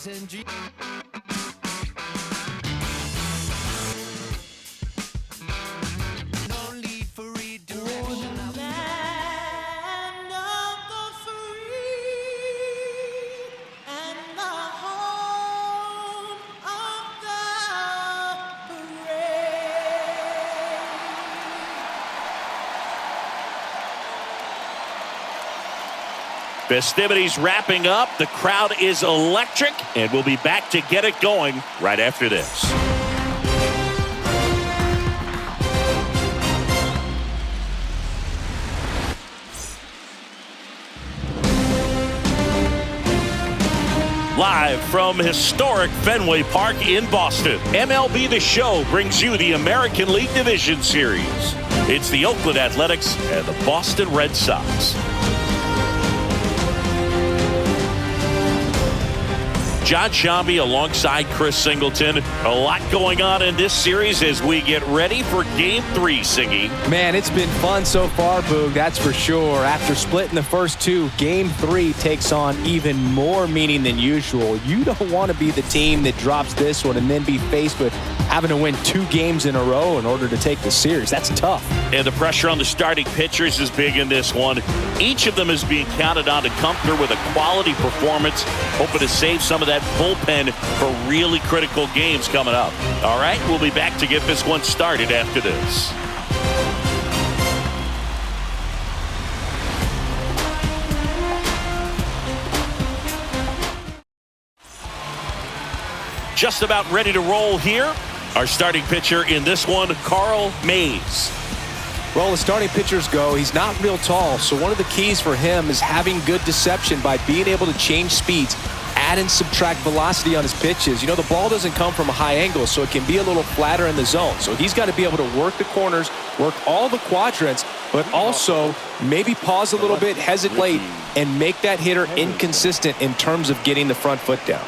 SNG. No need for redirection. Land of the free and the home of the brave. Festivities wrapping up. The crowd is electric, and we'll be back to get it going right after this. Live from historic Fenway Park in Boston, MLB The Show brings you the American League Division Series. It's the Oakland Athletics and the Boston Red Sox. John Shambi alongside Chris Singleton. A lot going on in this series as we get ready for Game 3, Singy. Man, it's been fun so far, Boog, that's for sure. After splitting the first two, Game 3 takes on even more meaning than usual. You don't want to be the team that drops this one and then be faced with having to win 2 games in a row in order to take the series. That's tough. And the pressure on the starting pitchers is big in this one. Each of them is being counted on to come through with a quality performance, hoping to save some of that bullpen for really critical games coming up. All right, we'll be back to get this one started after this. Just about ready to roll here. Our starting pitcher in this one, Carl Mays. Well, as starting pitchers go, he's not real tall, so one of the keys for him is having good deception by being able to change speeds, add and subtract velocity on his pitches. You know, the ball doesn't come from a high angle, so it can be a little flatter in the zone. So he's got to be able to work the corners, work all the quadrants, but also maybe pause a little bit, hesitate, and make that hitter inconsistent in terms of getting the front foot down.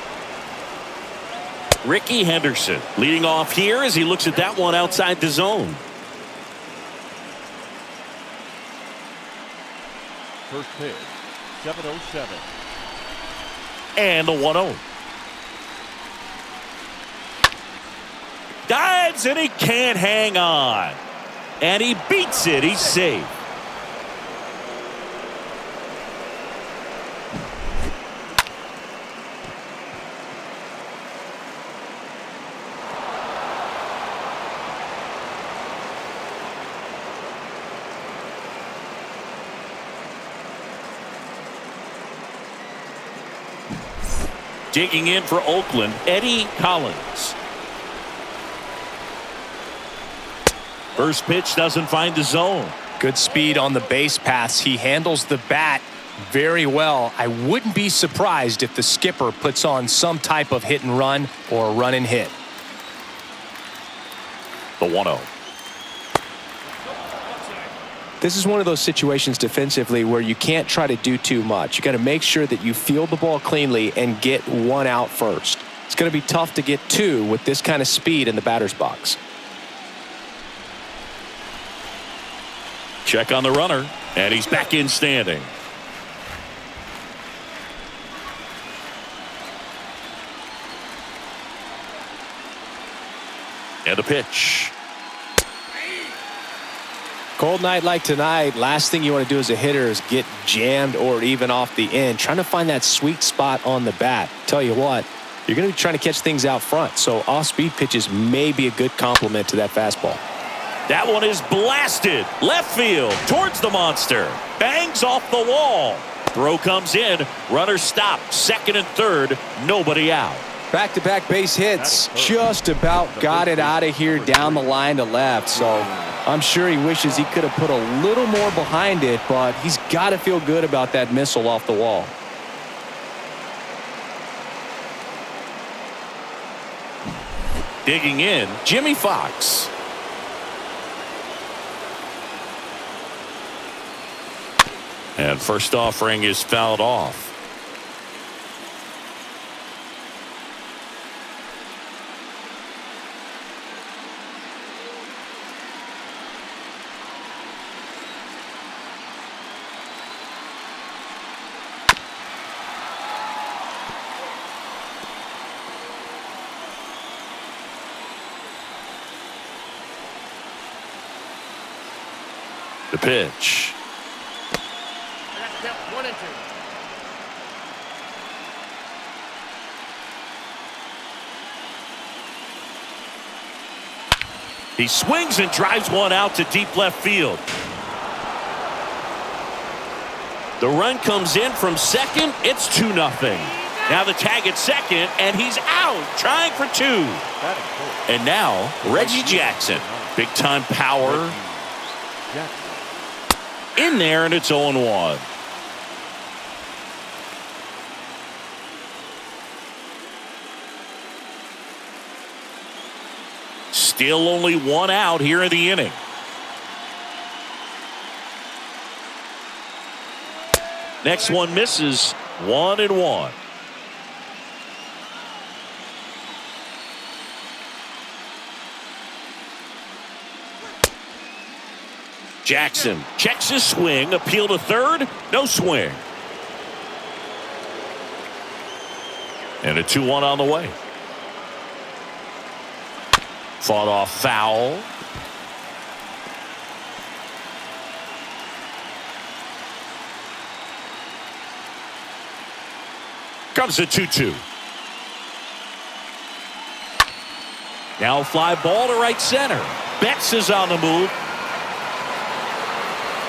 Ricky Henderson leading off here as he looks at that one outside the zone. First pitch, 7:07. And the 1-0. Dives and he can't hang on. And he beats it. He's safe. Digging in for Oakland, Eddie Collins. First pitch doesn't find the zone. Good speed on the base paths. He handles the bat very well. I wouldn't be surprised if the skipper puts on some type of hit and run or run and hit. The 1-0. This is one of those situations defensively where you can't try to do too much. You got to make sure that you field the ball cleanly and get one out first. It's going to be tough to get 2 with this kind of speed in the batter's box. Check on the runner, and he's back in standing. And a pitch. Cold night like tonight, last thing you want to do as a hitter is get jammed or even off the end. Trying to find that sweet spot on the bat. Tell you what, you're going to be trying to catch things out front, so off-speed pitches may be a good complement to that fastball. That one is blasted. Left field towards the monster. Bangs off the wall. Throw comes in. Runner stopped. Second and third. Nobody out. Back-to-back base hits. Just about got it out of here down the line to left. So I'm sure he wishes he could have put a little more behind it, but he's got to feel good about that missile off the wall. Digging in, Jimmy Foxx. And first offering is fouled off. The pitch. He swings and drives one out to deep left field. The run comes in from second. It's 2-0. Now the tag at second, and he's out, trying for 2. And now Reggie Jackson. Big-time power. In there, and it's 0-1. Still only 1 out here in the inning. Next one misses. 1-1. Jackson checks his swing. Appeal to third. No swing. And a 2-1 on the way. Fought off foul. Comes a 2-2. Now fly ball to right center. Betts is on the move.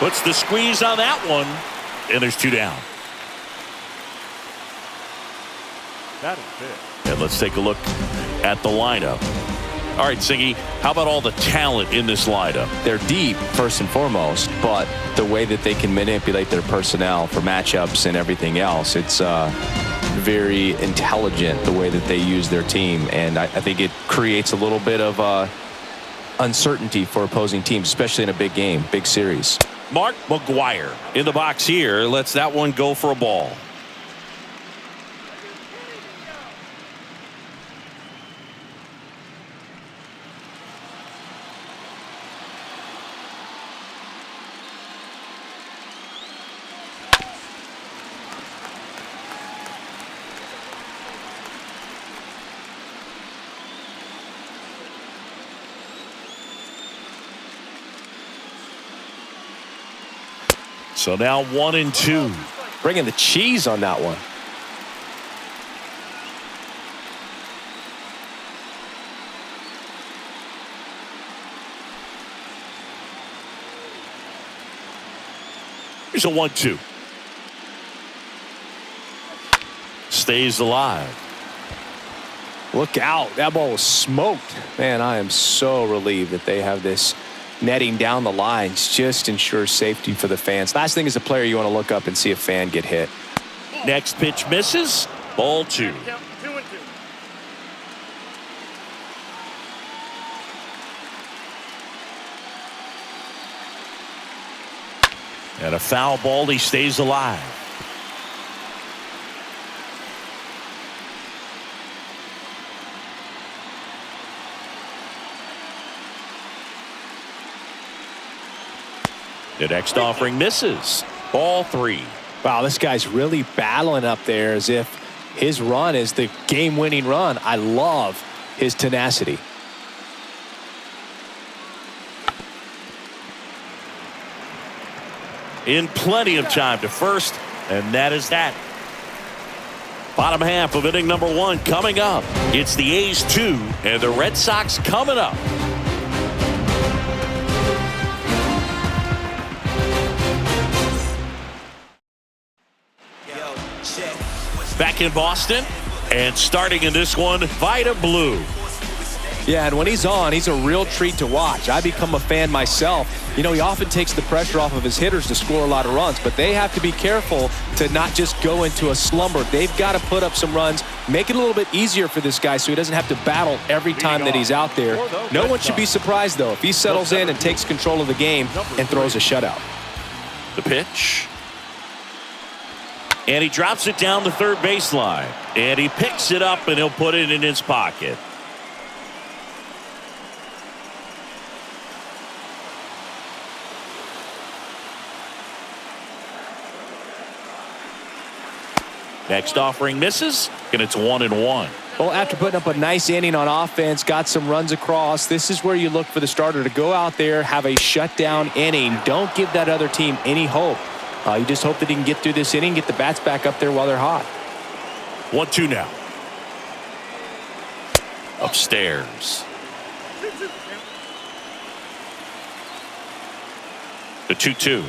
Puts the squeeze on that one. And there's 2 down. That is it. And let's take a look at the lineup. All right, Siggy, how about all the talent in this lineup? They're deep, first and foremost, but the way that they can manipulate their personnel for matchups and everything else, it's very intelligent the way that they use their team. And I think it creates a little bit of uncertainty for opposing teams, especially in a big game, big series. Mark McGuire in the box here. Lets that one go for a ball. So now 1-2. Bringing the cheese on that one. Here's a 1-2. Stays alive. Look out. That ball was smoked. Man, I am so relieved that they have this netting down the lines. Just ensures safety for the fans. Last thing as a player, you want to look up and see a fan get hit. Next pitch misses. Ball 2. And a foul ball. He stays alive. The next offering misses. Ball 3. Wow, this guy's really battling up there as if his run is the game-winning run. I love his tenacity. In plenty of time to first, and that is that. Bottom half of inning number 1 coming up. It's the A's 2 and the Red Sox coming up. Back in Boston, and starting in this one, Vida Blue. Yeah, and when he's on, he's a real treat to watch. I become a fan myself. You know, he often takes the pressure off of his hitters to score a lot of runs, but they have to be careful to not just go into a slumber. They've got to put up some runs, make it a little bit easier for this guy so he doesn't have to battle every time that he's out there. No one should be surprised, though, if he settles in and takes control of the game and throws a shutout. The pitch. And he drops it down the third baseline. And he picks it up, and he'll put it in his pocket. Next offering misses, and it's 1-1. Well, after putting up a nice inning on offense, got some runs across, this is where you look for the starter to go out there, have a shutdown inning. Don't give that other team any hope. You just hope that he can get through this inning, get the bats back up there while they're hot. 1-2 now. Upstairs. The 2-2.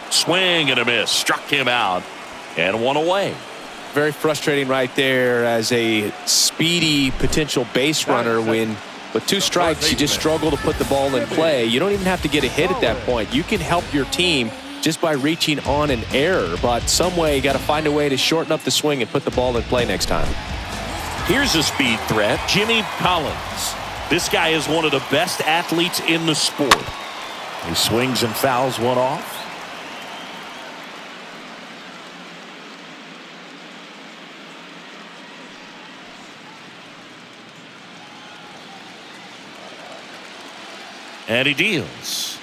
Swing and a miss. Struck him out. And one away. Very frustrating right there as a speedy potential base runner when with 2 strikes you just struggle to put the ball in play. You don't even have to get a hit at that point. You can help your team just by reaching on an error, but some way you got to find a way to shorten up the swing and put the ball in play next time. Here's a speed threat, Jimmy Collins. This guy is one of the best athletes in the sport. He swings and fouls one off. And he deals.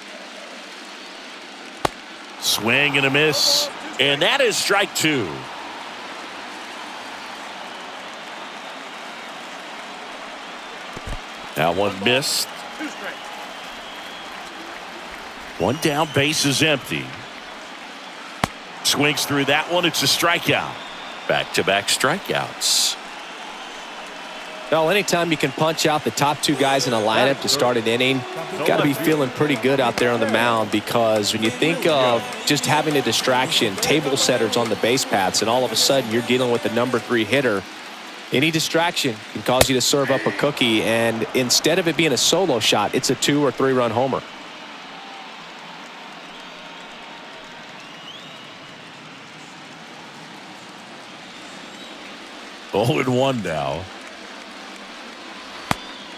Swing and a miss. And that is strike 2. That one missed. 1 down, base is empty. Swings through that one. It's a strikeout. Back-to-back strikeouts. Well, anytime you can punch out the top 2 guys in a lineup to start an inning, you've got to be feeling pretty good out there on the mound, because when you think of just having a distraction, table setters on the base paths, and all of a sudden you're dealing with the number 3 hitter, any distraction can cause you to serve up a cookie, and instead of it being a solo shot, it's a 2 or 3 run homer. Oh, and 1 now.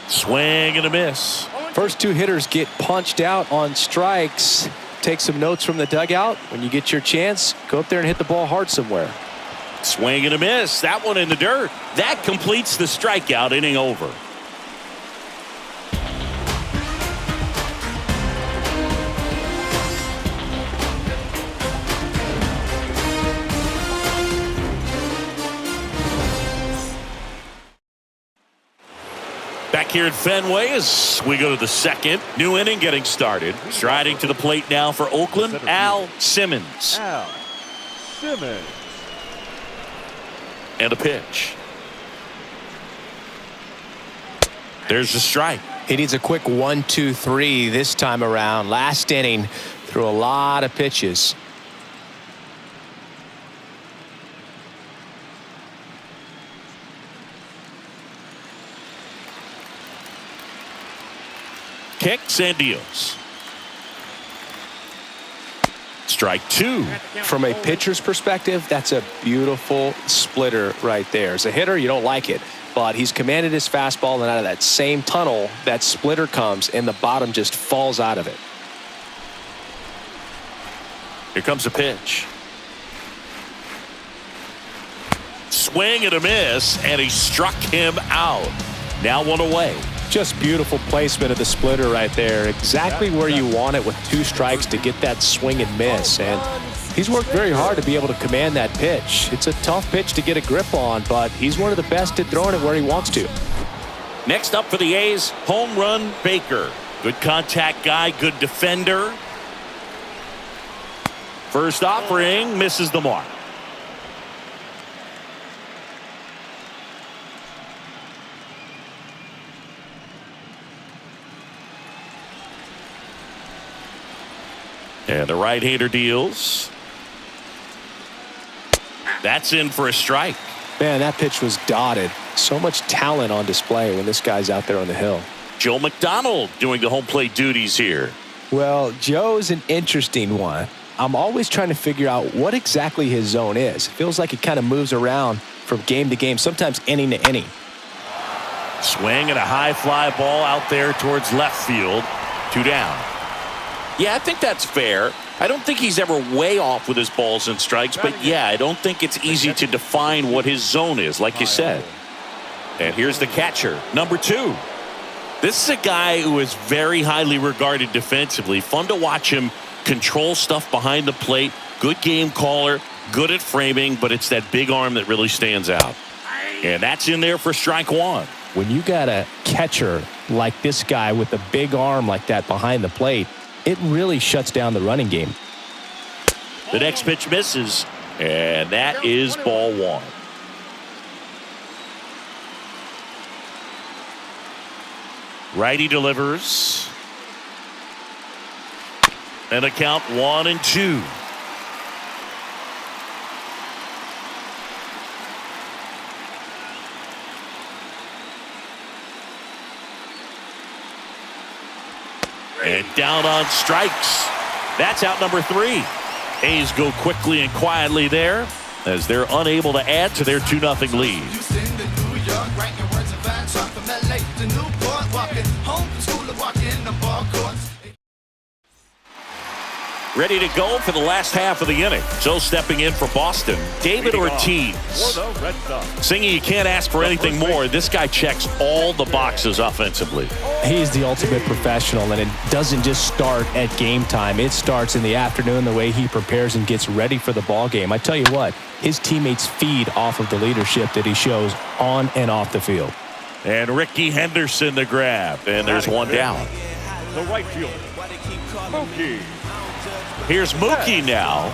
Swing and a miss. First 2 hitters get punched out on strikes. Take some notes from the dugout. When you get your chance, go up there and hit the ball hard somewhere. Swing and a miss. That one in the dirt. That completes the strikeout. Inning over. Back here at Fenway as we go to the second. New inning getting started. Striding to the plate now for Oakland, Al Simmons. Al Simmons. And a pitch. There's the strike. He needs a quick 1-2-3 this time around. Last inning, threw a lot of pitches. Kicks and deals. Strike 2. From a pitcher's perspective, that's a beautiful splitter right there. As a hitter, you don't like it, but he's commanded his fastball, and out of that same tunnel, that splitter comes, and the bottom just falls out of it. Here comes a pitch. Swing and a miss, and he struck him out. Now 1 away. Just beautiful placement of the splitter right there. Exactly where you want it with 2 strikes to get that swing and miss. And he's worked very hard to be able to command that pitch. It's a tough pitch to get a grip on, but he's one of the best at throwing it where he wants to. Next up for the A's, home run Baker. Good contact guy, good defender. First offering misses the mark. And the right-hander deals. That's in for a strike. Man, that pitch was dotted. So much talent on display when this guy's out there on the hill. Joe McDonald doing the home plate duties here. Well, Joe's an interesting one. I'm always trying to figure out what exactly his zone is. It feels like it kind of moves around from game to game, sometimes inning to inning. Swing and a high fly ball out there towards left field. 2 down. Yeah, I think that's fair. I don't think he's ever way off with his balls and strikes, but yeah, I don't think it's easy to define what his zone is, like you said. And here's the catcher, number 2. This is a guy who is very highly regarded defensively. Fun to watch him control stuff behind the plate. Good game caller. Good at framing, but it's that big arm that really stands out. And that's in there for strike one. When you got a catcher like this guy with a big arm like that behind the plate, it really shuts down the running game. The next pitch misses, and that is ball one. Righty delivers. And a count 1-2. And down on strikes. That's out number 3. A's go quickly and quietly there as they're unable to add to their 2-0 lead. Ready to go for the last half of the inning. So stepping in for Boston, David Ortiz. Singing, you can't ask for anything more. This guy checks all the boxes offensively. He's the ultimate professional, and it doesn't just start at game time. It starts in the afternoon, the way he prepares and gets ready for the ball game. I tell you what, his teammates feed off of the leadership that he shows on and off the field. And Ricky Henderson the grab, and there's one down. The right fielder, Mookie. Here's Mookie now.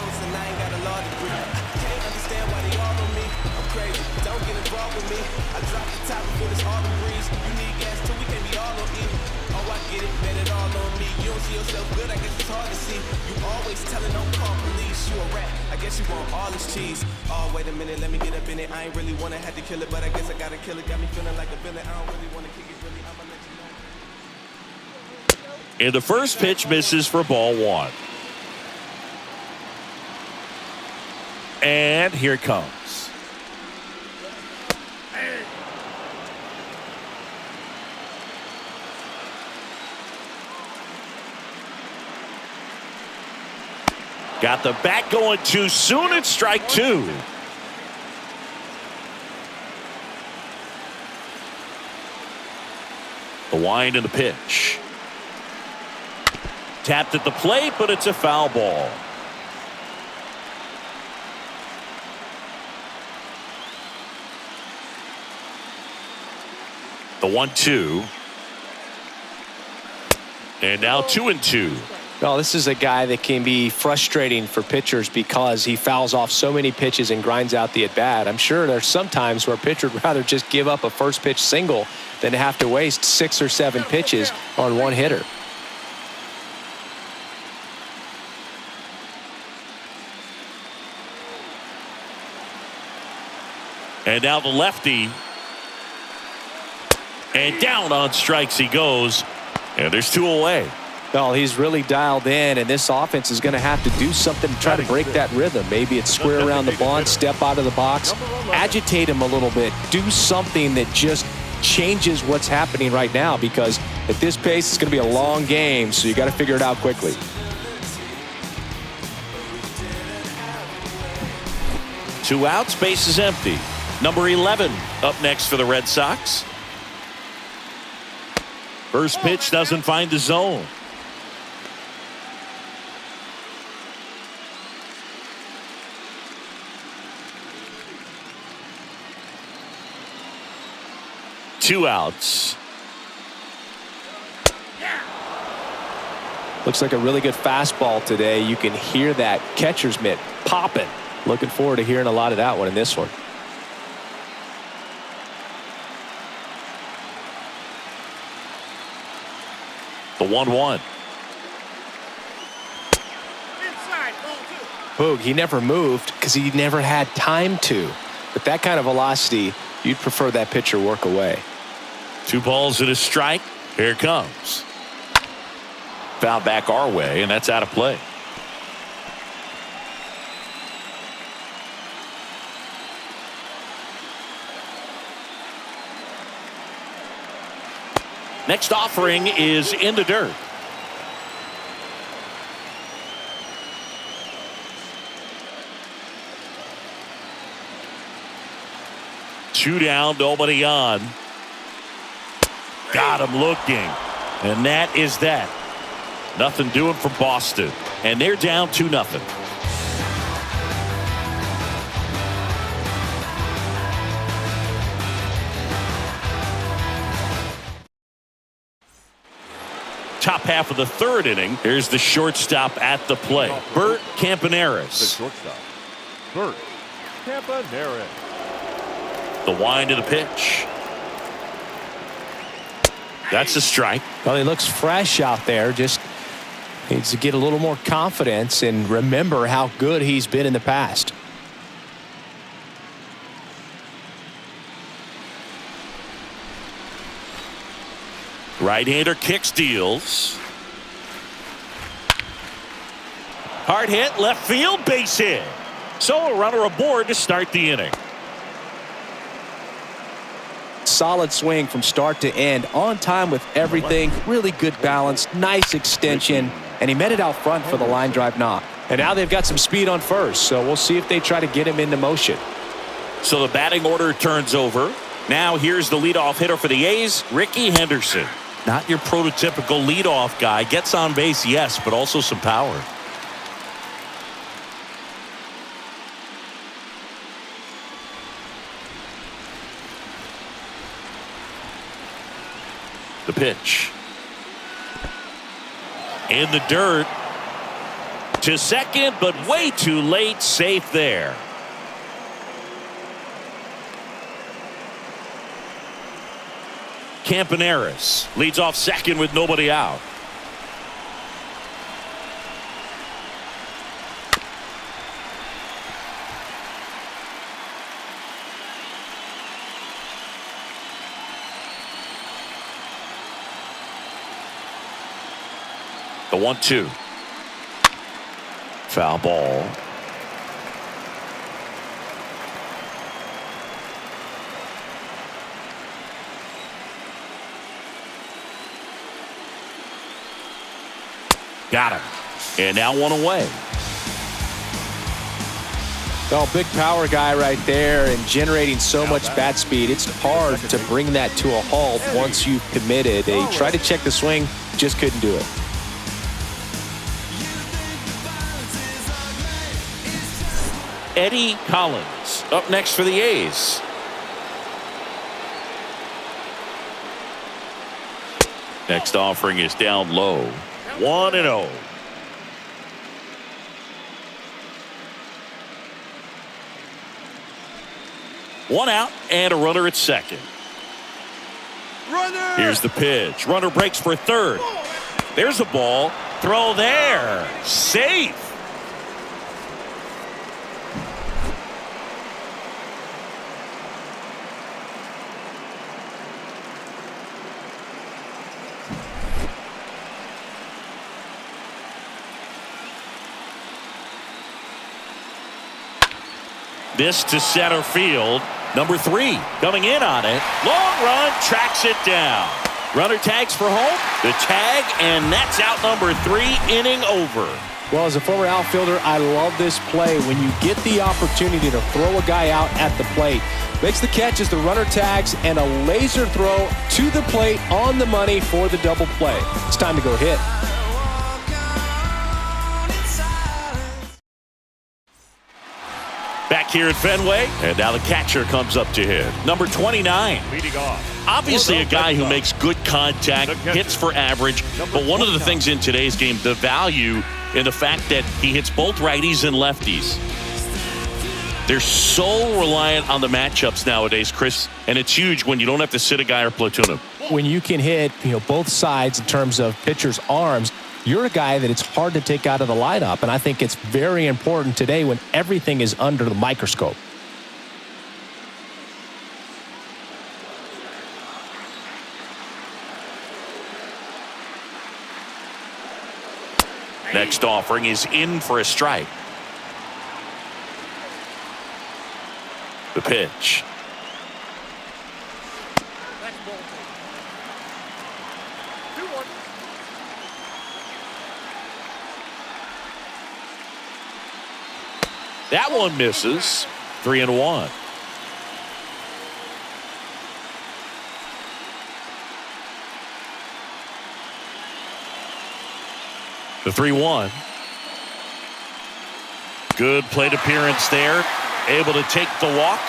You want all this cheese. Oh, wait a minute, let me get up in it. I ain't really wanna have to kill it, but I guess I gotta kill it. Got me feeling like a villain. I don't really wanna kick it, really. I'ma let you know. And the first pitch misses for ball one. And here it comes. Got the bat going too soon. It's strike two. The wind and the pitch. Tapped at the plate, but it's a foul ball. The 1-2. And now 2-2. Well, this is a guy that can be frustrating for pitchers because he fouls off so many pitches and grinds out the at-bat. I'm sure there's some times where a pitcher would rather just give up a first pitch single than have to waste 6 or 7 pitches on one hitter. And now the lefty. And down on strikes he goes. And there's 2 away. Well, he's really dialed in, and this offense is going to have to do something to try to break that rhythm. Maybe it's square around the bunt, step out of the box, agitate him a little bit, do something that just changes what's happening right now, because at this pace, it's going to be a long game, so you got to figure it out quickly. Two outs, base is empty. Number 11 up next for the Red Sox. First pitch doesn't find the zone. Two outs. Looks like a really good fastball today. You can hear that catcher's mitt popping. Looking forward to hearing a lot of that one in this one. The 1-1. Boog, he never moved because he never had time to. But that kind of velocity, you'd prefer that pitcher work away. 2 balls and a strike. Here it comes. Foul back our way, and that's out of play. Next offering is in the dirt. Two down, nobody on. Got him looking. And that is that. Nothing doing for Boston. And they're down 2-0. top half of the third inning. Here's the shortstop at the plate, Bert The Campaneris. shortstop, Bert Campaneris. The wind of the pitch. That's a strike. Well, he looks fresh out there. Just needs to get a little more confidence and remember how good he's been in the past. Right-hander kicks, deals. Hard hit, left field, base hit. So a runner aboard to start the inning. Solid swing from start to end, on time with everything, really good balance, nice extension, and he met it out front for the line drive knock. And now they've got some speed on first, so we'll see if they try to get him into motion. So the batting order turns over. Now here's the leadoff hitter for the A's, Ricky Henderson. Not your prototypical leadoff guy. Gets on base, yes, but also some power. The pitch. In the dirt. To second, but way too late. Safe there. Campaneris leads off second with nobody out. The 1-2. Foul ball. Got him. And now one away. Well, big power guy right there and generating so much bat speed. It's hard to bring that to a halt once you've committed. They tried to check the swing, just couldn't do it. Eddie Collins up next for the A's. Next offering is down low. 1-0. One out and a runner at second. Runner! Here's the pitch. Runner breaks for third. There's a ball. Throw there. Safe. This to center field. Number 3 coming in on it. Long run, tracks it down. Runner tags for home. The tag, and that's out number 3, inning over. Well, as a former outfielder, I love this play. When you get the opportunity to throw a guy out at the plate, makes the catch as the runner tags and a laser throw to the plate on the money for the double play. It's time to go hit. Back here at Fenway, and now the catcher comes up to hit. Number 29. Leading off. Obviously a guy who makes good contact, hits for average, but one of the things in today's game, the value in the fact that he hits both righties and lefties. They're so reliant on the matchups nowadays, Chris, and it's huge when you don't have to sit a guy or platoon him. When you can hit, both sides in terms of pitchers' arms, you're a guy that it's hard to take out of the lineup, and I think it's very important today when everything is under the microscope. Next offering is in for a strike. The pitch. That one misses. 3-1. The 3-1. Good plate appearance there. Able to take the walk.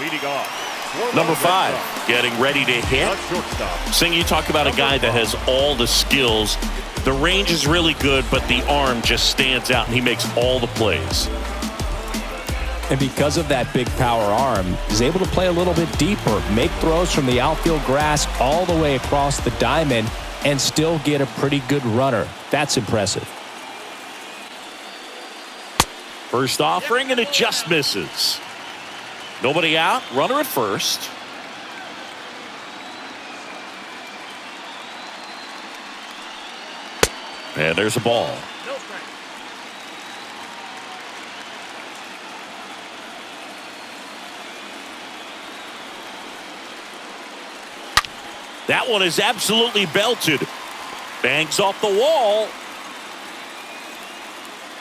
Leading off. Number 5, getting ready to hit. A shortstop. Sing, you talk about a guy that has all the skills. The range is really good, but the arm just stands out, and he makes all the plays. And because of that big power arm, he's able to play a little bit deeper, make throws from the outfield grass all the way across the diamond, and still get a pretty good runner. That's impressive. First offering, and it just misses. Nobody out, runner at first. And there's a ball. That one is absolutely belted. Bangs off the wall.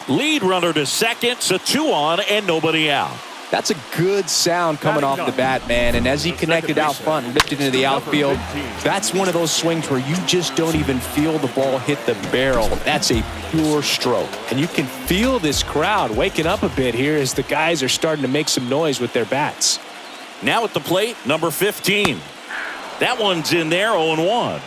Lead runner to second, so 2 on and nobody out. That's a good sound coming off the bat, man. And as he connected out front and ripped it into the outfield, that's one of those swings where you just don't even feel the ball hit the barrel. That's a pure stroke. And you can feel this crowd waking up a bit here as the guys are starting to make some noise with their bats. Now at the plate, number 15. That one's in there, 0-1.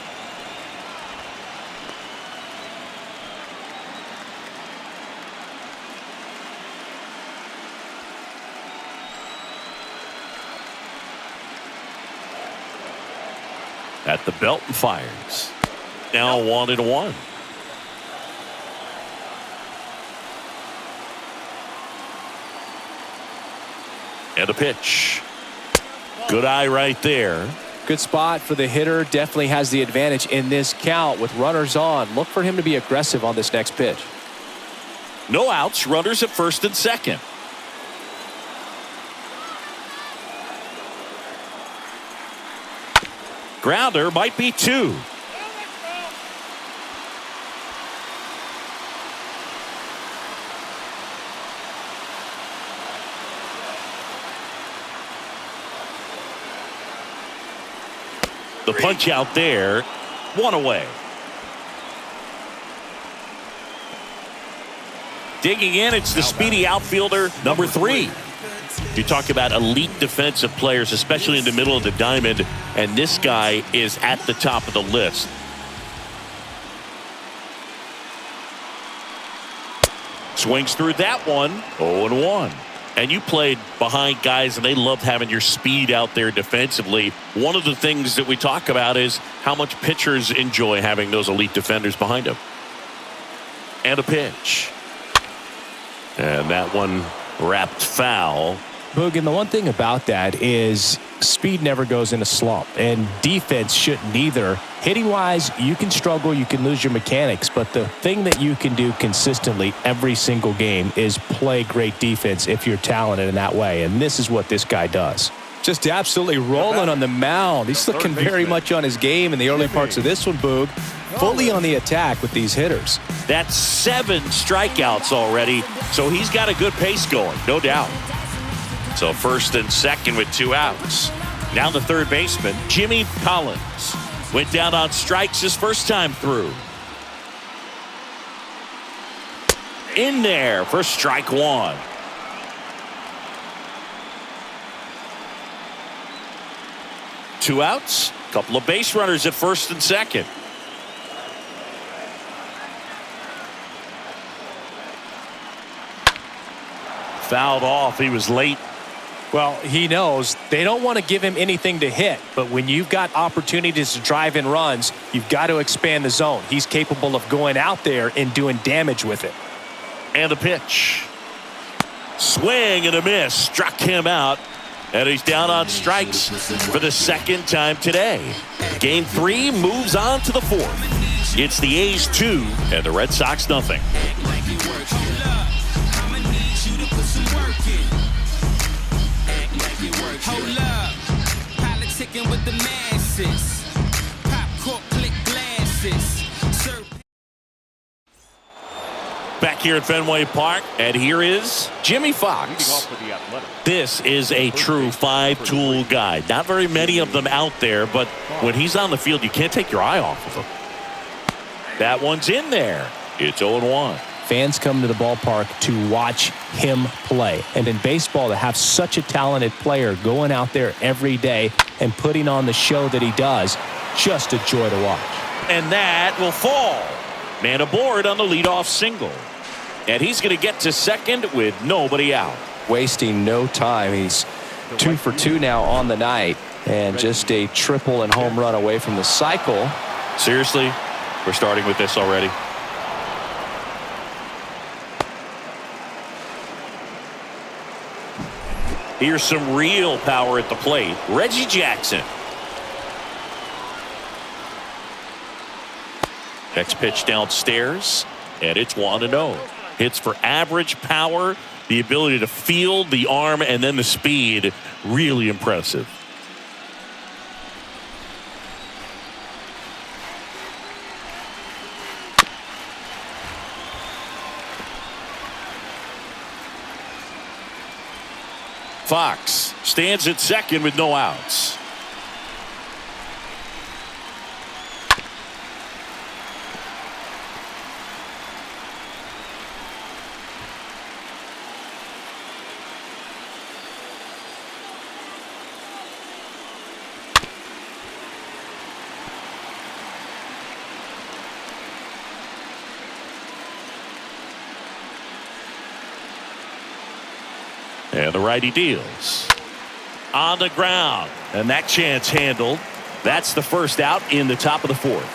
At the belt and fires. Now 1-1. And a pitch. Good eye right there. Good spot for the hitter. Definitely has the advantage in this count with runners on. Look for him to be aggressive on this next pitch. No outs, runners at first and second. Grounder might be 2. The punch out there, 1 away. Digging in, it's the speedy outfielder, number 3. You talk about elite defensive players, especially in the middle of the diamond, and this guy is at the top of the list. Swings through that one, 0-1. And you played behind guys, and they loved having your speed out there defensively. One of the things that we talk about is how much pitchers enjoy having those elite defenders behind them. And a pitch. And that one wrapped foul. Boog, and the one thing about that is speed never goes in a slump, and defense shouldn't either. Hitting-wise, you can struggle, you can lose your mechanics, but the thing that you can do consistently every single game is play great defense if you're talented in that way, and this is what this guy does. Just absolutely rolling on the mound. He's looking very much on his game in the early parts of this one, Boog. Fully on the attack with these hitters. That's 7 strikeouts already, so he's got a good pace going, no doubt. So first and second with 2 outs. Now the third baseman, Jimmy Collins, went down on strikes his first time through. In there for strike 1. Two outs, couple of base runners at first and second. Fouled off, he was late. Well, he knows they don't want to give him anything to hit, but when you've got opportunities to drive in runs, you've got to expand the zone. He's capable of going out there and doing damage with it. And a pitch. Swing and a miss. Struck him out. And he's down on strikes for the second time today. Game 3 moves on to the 4th. It's the A's 2 and the Red Sox nothing. Hold up, politicking with the masses. Pop cork, click glasses. Back here at Fenway Park, and here is Jimmy Foxx. This is a true 5-tool guy. Not very many of them out there, but when he's on the field, you can't take your eye off of him. That one's in there. It's 0-1. fans come to the ballpark to watch him play. And in baseball, to have such a talented player going out there every day and putting on the show that he does, just a joy to watch. And that will fall. Man aboard on the leadoff single. And he's going to get to second with nobody out. Wasting no time. He's 2 for 2 now on the night. And just a triple and home run away from the cycle. Seriously, we're starting with this already. Here's some real power at the plate. Reggie Jackson. Next pitch downstairs, and it's 1-0. Hits for average power, the ability to field, the arm, and then the speed. Really impressive. Foxx stands at second with no outs. And the righty deals. On the ground. And that chance handled. That's the first out in the top of the fourth.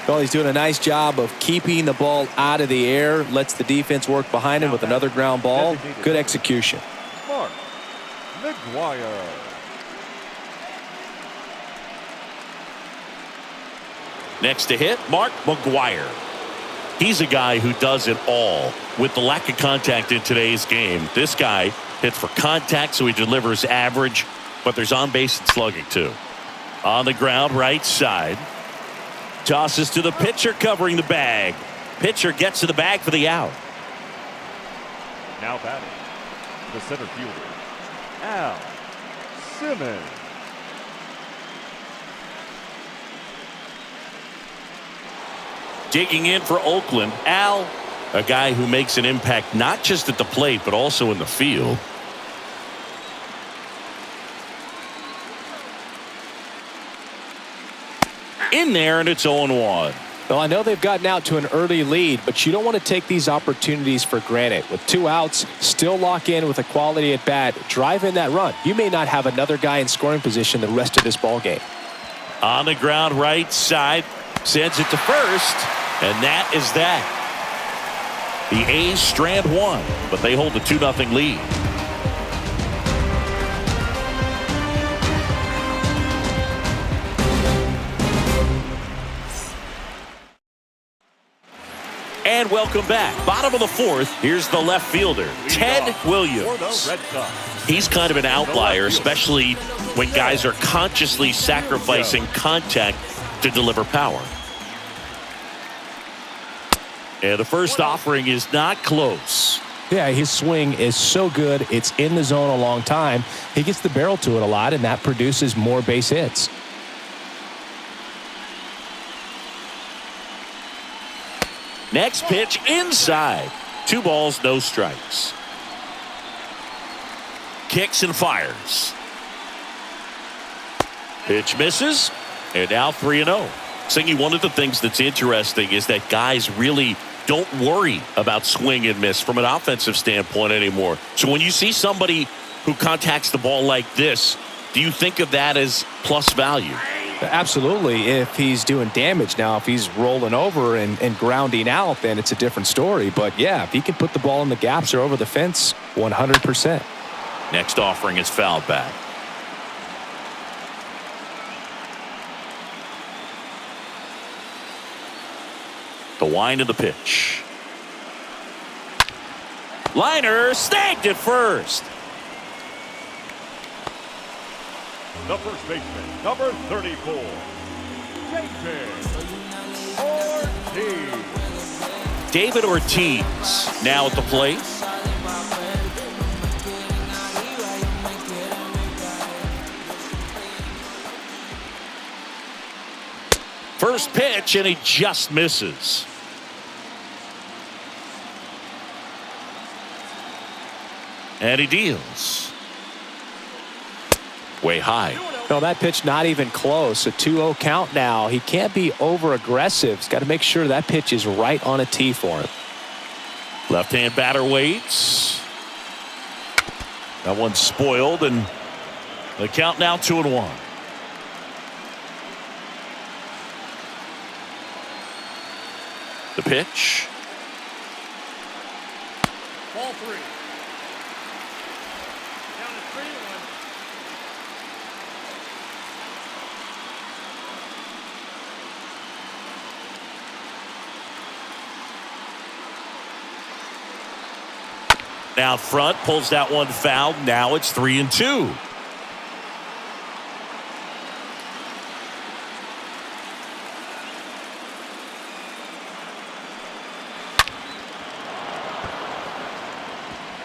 Well, he's doing a nice job of keeping the ball out of the air. Lets the defense work behind him with another ground ball. Good execution. Mark McGuire. Next to hit, Mark McGuire. He's a guy who does it all. With the lack of contact in today's game, this guy hits for contact, so he delivers average, but there's on base and slugging too. On the ground, right side. Tosses to the pitcher covering the bag. Pitcher gets to the bag for the out. Now batting, the center fielder, Al Simmons. Digging in for Oakland, Al, a guy who makes an impact not just at the plate, but also in the field. In there, and it's 0-1. Well, I know they've gotten out to an early lead, but you don't want to take these opportunities for granted. With 2 outs, still lock in with a quality at bat, drive in that run. You may not have another guy in scoring position the rest of this ball game. On the ground, right side, sends it to first, and that is that. The A's strand 1, but they hold the 2-0 lead. And welcome back. Bottom of the fourth. Here's the left fielder, Ted Williams. He's kind of an outlier, especially when guys are consciously sacrificing contact to deliver power. And the first offering is not close. Yeah, his swing is so good. It's in the zone a long time. He gets the barrel to it a lot, and that produces more base hits. Next pitch inside. 2 balls, no strikes. Kicks and fires. Pitch misses, and now 3-0. Singy, one of the things that's interesting is that guys really don't worry about swing and miss from an offensive standpoint anymore. So when you see somebody who contacts the ball like this, do you think of that as plus value? Absolutely, if he's doing damage. Now, if he's rolling over and grounding out, then it's a different story. But, yeah, if he can put the ball in the gaps or over the fence, 100%. Next offering is fouled back. The wind of the pitch. Liner snagged at first. The first baseman, number 34, David David Ortiz. Ortiz now at the plate. First pitch, and he just misses. And he deals. Way high. No, that pitch not even close. A 2-0 count now. He can't be over-aggressive. He's got to make sure that pitch is right on a tee for him. Left-hand batter waits. That one's spoiled, and the count now 2-1. The pitch. Ball 3. Down to 3-1. Out front, pulls that one foul. Now it's 3-2.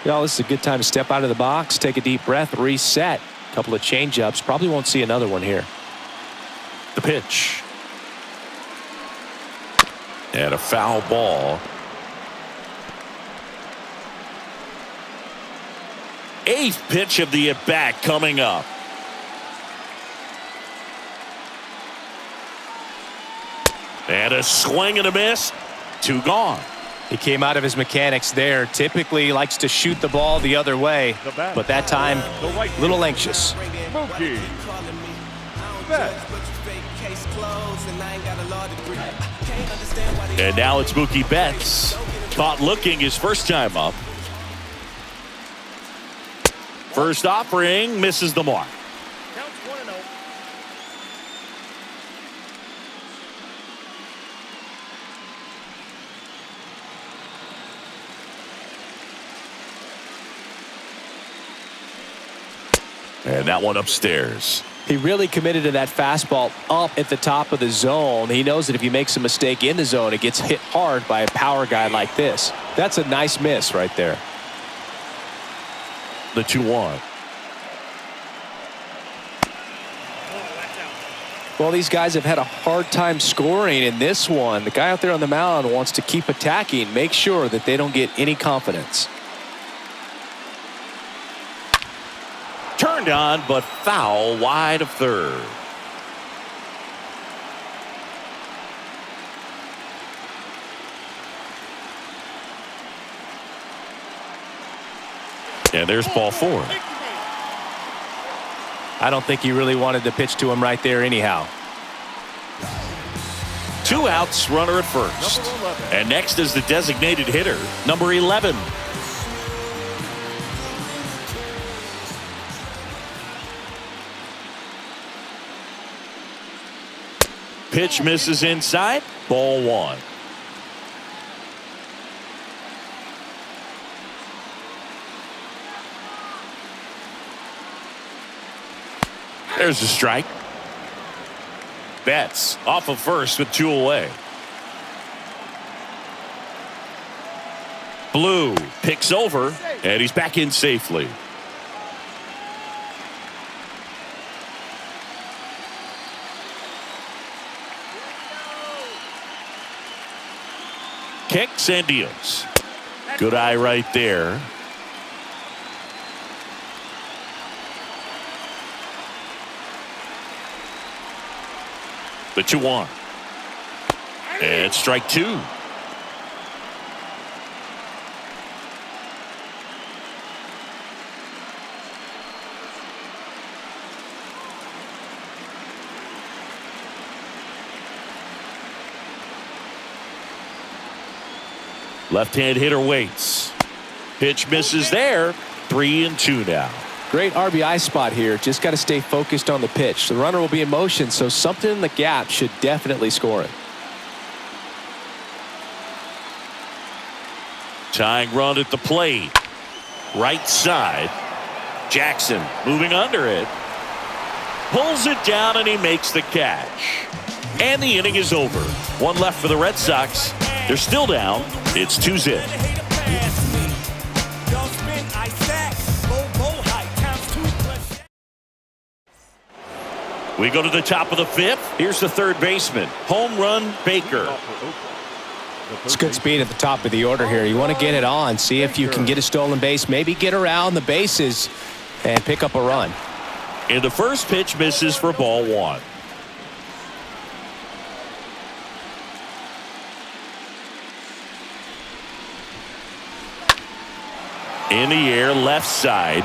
Well, this is a good time to step out of the box, take a deep breath, reset. A couple of change-ups. Probably won't see another one here. The pitch. And a foul ball. Eighth pitch of the at-bat coming up. And a swing and a miss. 2 gone. He came out of his mechanics there. Typically likes to shoot the ball the other way, but that time a little anxious. Mookie Betts. And now it's Mookie Betts. Caught looking his first time up. First offering misses the mark. Counts 1-0. And that one upstairs. He really committed to that fastball up at the top of the zone. He knows that if he makes a mistake in the zone, it gets hit hard by a power guy like this. That's a nice miss right there. The 2-1. Well, these guys have had a hard time scoring in this one. The guy out there on the mound wants to keep attacking, make sure that they don't get any confidence. Turned on, but foul wide of third. And there's ball 4. I don't think he really wanted to pitch to him right there anyhow. 2 outs, runner at first. And next is the designated hitter, number 11. Pitch misses inside, ball 1. There's a strike. Betts off of first with 2 away. Blue picks over, and he's back in safely. Kicks and deals. Good eye right there. The 2-1. And strike 2. Left-hand hitter waits. Pitch misses there. 3-2 now. Great RBI spot here. Just got to stay focused on the pitch. The runner will be in motion, so something in the gap should definitely score it. Tying run at the plate. Right side. Jackson moving under it. Pulls it down and he makes the catch. And the inning is over. 1 left for the Red Sox. They're still down. It's 2-0. We go to the top of the 5th. Here's the third baseman. Home run Baker. It's good speed at the top of the order here. You want to get it on, see if you can get a stolen base, maybe get around the bases and pick up a run. And the first pitch misses for ball one. In the air, left side,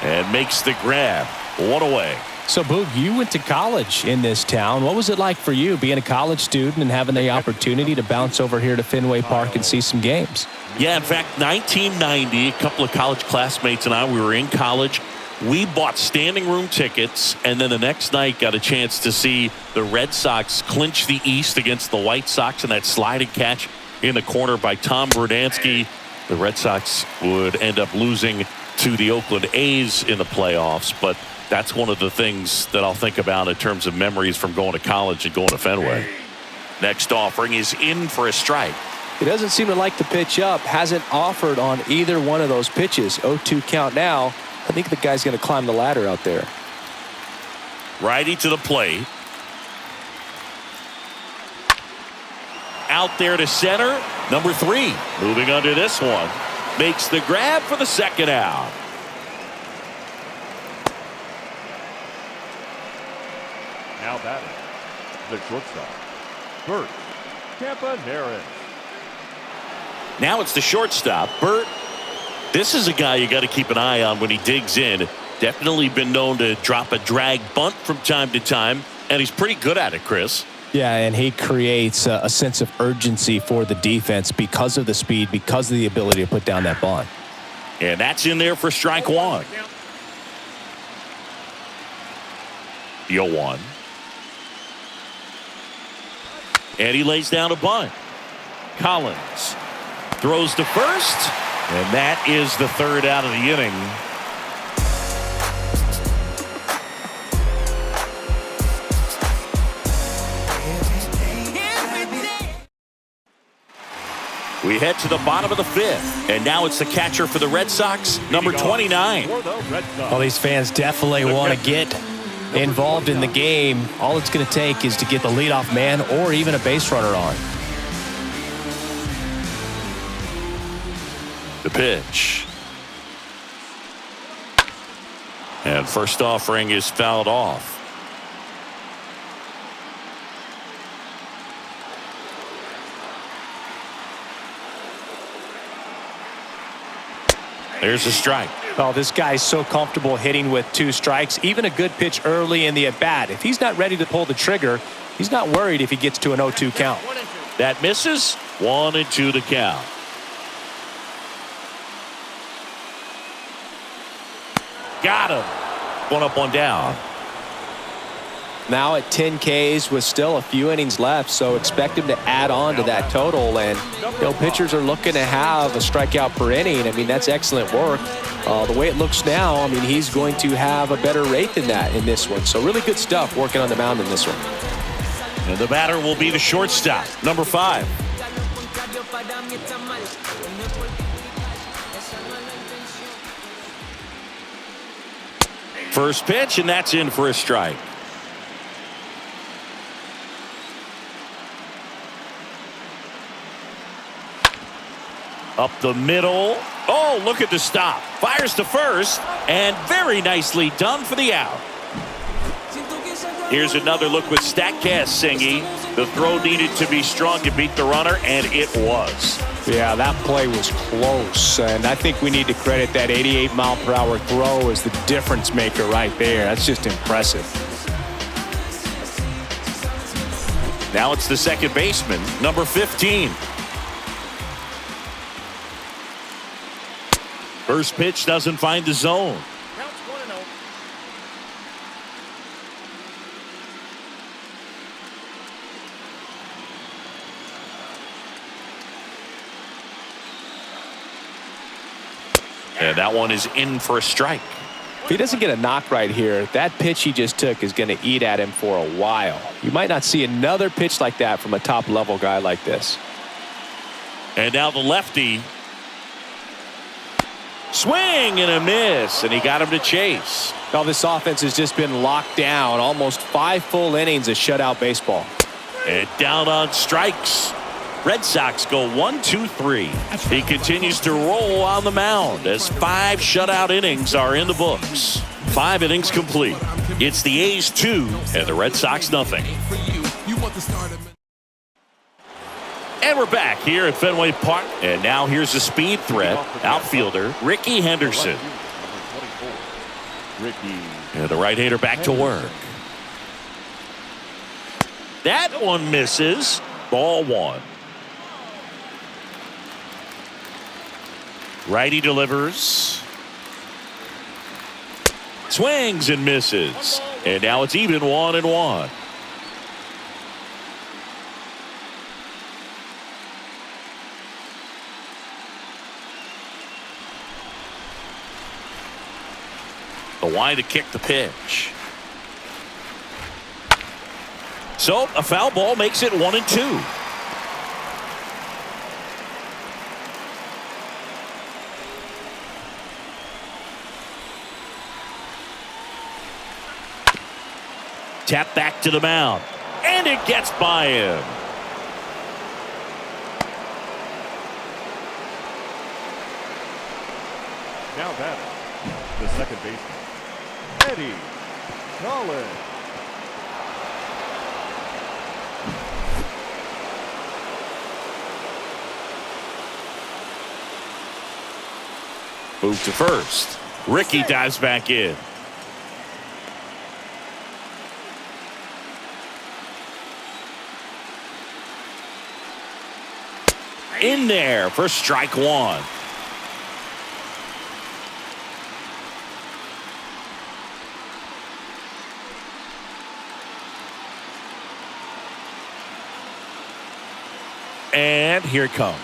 and makes the grab. One away. So, Boog, you went to college in this town. What was it like for you being a college student and having the opportunity to bounce over here to Fenway Park and see some games? Yeah, in fact, 1990, a couple of college classmates and I, we were in college. We bought standing room tickets, and then the next night got a chance to see the Red Sox clinch the East against the White Sox in that sliding catch in the corner by Tom Brudansky. The Red Sox would end up losing to the Oakland A's in the playoffs, but that's one of the things that I'll think about in terms of memories from going to college and going to Fenway. Next offering is in for a strike. He doesn't seem to like the pitch up. Hasn't offered on either one of those pitches. 0-2 count now. I think the guy's going to climb the ladder out there. Righty to the plate. Out there to center. Number 3. Moving under this one. Makes the grab for the second out. Now batting, the shortstop, Bert Campaneris. Now it's the shortstop, Bert. This is a guy you got to keep an eye on when he digs in. Definitely been known to drop a drag bunt from time to time, and he's pretty good at it, Chris. Yeah, and he creates a sense of urgency for the defense because of the speed, because of the ability to put down that bunt. And that's in there for strike one. The 0-1. And he lays down a bunt. Collins throws to first, and that is the third out of the inning. We head to the bottom of the 5th, and now it's the catcher for the Red Sox, number 29. Well, these fans definitely want to get involved in the game. All it's going to take is to get the leadoff man or even a base runner on. The pitch. And first offering is fouled off. There's a strike. Oh, this guy's so comfortable hitting with 2 strikes. Even a good pitch early in the at-bat. If he's not ready to pull the trigger, he's not worried if he gets to an 0-2 count. That misses. 1-2 to count. Got him. 1 up, 1 down. Now at 10 Ks with still a few innings left, so expect him to add on to that total. And pitchers are looking to have a strikeout per inning. I mean, that's excellent work. The way it looks now, I mean, he's going to have a better rate than that in this one. So really good stuff working on the mound in this one. And the batter will be the shortstop, number 5. First pitch, and that's in for a strike. Up the middle. Oh, look at the stop. Fires to first, and very nicely done for the out. Here's another look with StatCast singing. The throw needed to be strong to beat the runner, and it was. Yeah, that play was close, and I think we need to credit that 88-mile-per-hour throw as the difference maker right there. That's just impressive. Now it's the second baseman, number 15. First pitch doesn't find the zone. And that one is in for a strike. If he doesn't get a knock right here, that pitch he just took is going to eat at him for a while. You might not see another pitch like that from a top-level guy like this. And now the lefty. Swing and a miss, and he got him to chase. Well, this offense has just been locked down. Almost 5 full innings of shutout baseball. And down on strikes. Red Sox go 1-2-3. He continues to roll on the mound as 5 shutout innings are in the books. 5 innings complete. It's the A's 2 and the Red Sox nothing. And we're back here at Fenway Park. And now here's the speed threat, outfielder Ricky Henderson. And the right-hander back to work. That one misses. Ball 1. Righty delivers. Swings and misses. And now it's even 1-1. The wide to kick the pitch. So a foul ball makes it 1-2. Tap back to the mound. And it gets by him. Now batting, the second baseman, Eddie Collins. Move to first. Ricky dives back in. In there for strike 1. And here it comes.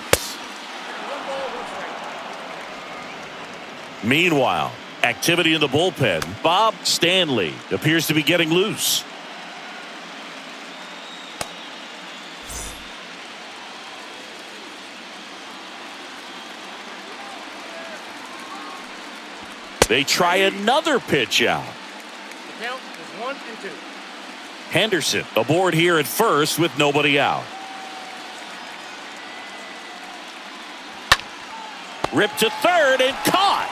Meanwhile, activity in the bullpen. Bob Stanley appears to be getting loose. They try another pitch out. The count is 1-2. Henderson aboard here at first with nobody out. Ripped to third and caught.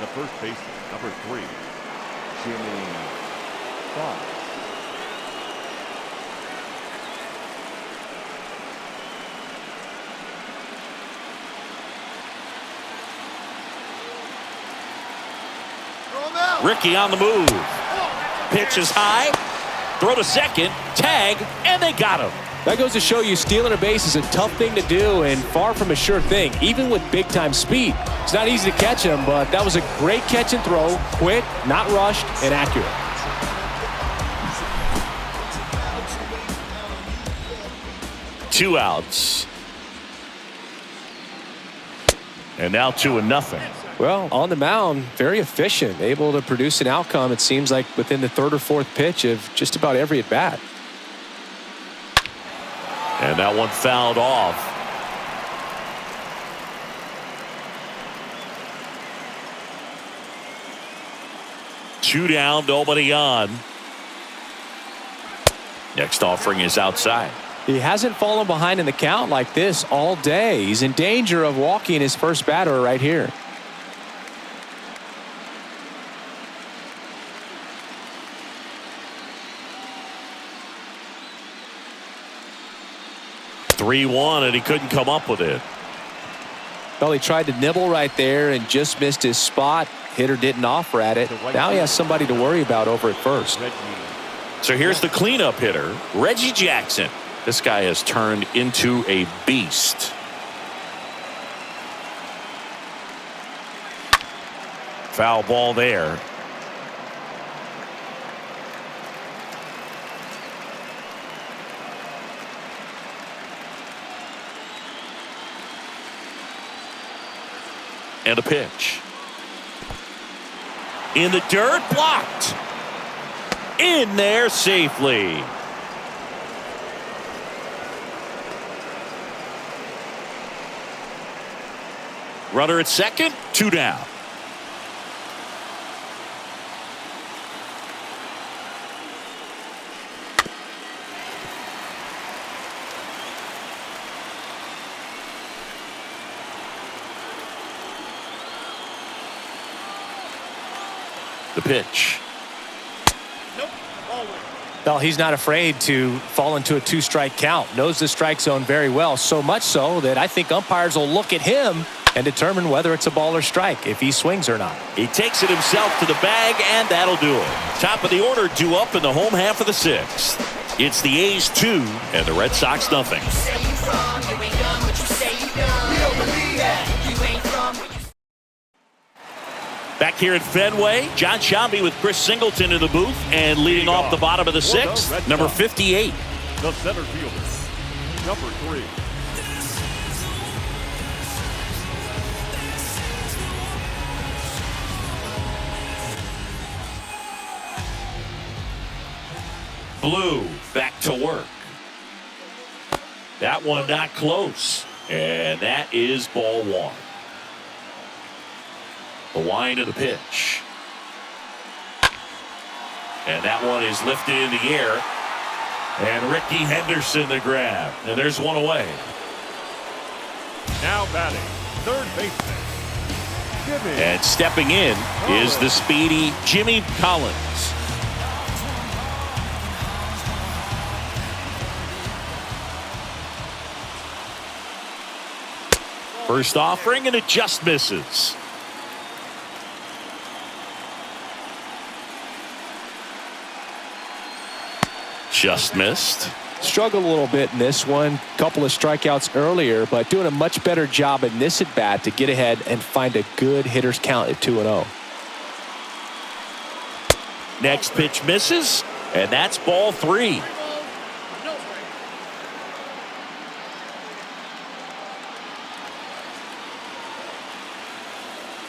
The first baseman, number 3, Jimmy Foxx. Ricky on the move. Pitch is high. Throw to second. Tag. And they got him. That goes to show you stealing a base is a tough thing to do and far from a sure thing, even with big-time speed. It's not easy to catch him, but that was a great catch and throw. Quick, not rushed, and accurate. Two outs. And now 2-0. Well, on the mound, very efficient, able to produce an outcome, it seems like, within the third or fourth pitch of just about every at-bat. And that one fouled off. Two down, nobody on. Next offering is outside. He hasn't fallen behind in the count like this all day. He's in danger of walking his first batter right here. (3-1) and he couldn't come up with it. Well, he tried to nibble right there and just missed his spot. Hitter didn't offer at it. Now he has somebody to worry about over at first. So here's the cleanup hitter, Reggie Jackson. This guy has turned into a beast. Foul ball there. And a pitch. In the dirt, blocked. In there safely. Runner at second, 2 down. The pitch. Nope. Ball one. Well, he's not afraid to fall into a 2-strike count. Knows the strike zone very well, so much so that I think umpires will look at him and determine whether it's a ball or strike, if he swings or not. He takes it himself to the bag, and that'll do it. Top of the order, due up in the home half of the 6th. It's the A's 2 and the Red Sox nothing. Back here at Fenway, John Sciambi with Chris Singleton in the booth, and leading off the bottom of the 6th, number 58. The center fielder, number 3. Blue back to work. That one not close, and that is ball 1. The wind of the pitch. And that one is lifted in the air. And Ricky Henderson the grab. And there's one away. Now batting, third baseman, Jimmy. And stepping in is the speedy Jimmy Collins. First offering, and it just misses. Just missed. Struggled a little bit in this one. Couple of strikeouts earlier, but doing a much better job in this at-bat to get ahead and find a good hitter's count at 2-0. Next pitch misses, and that's ball 3.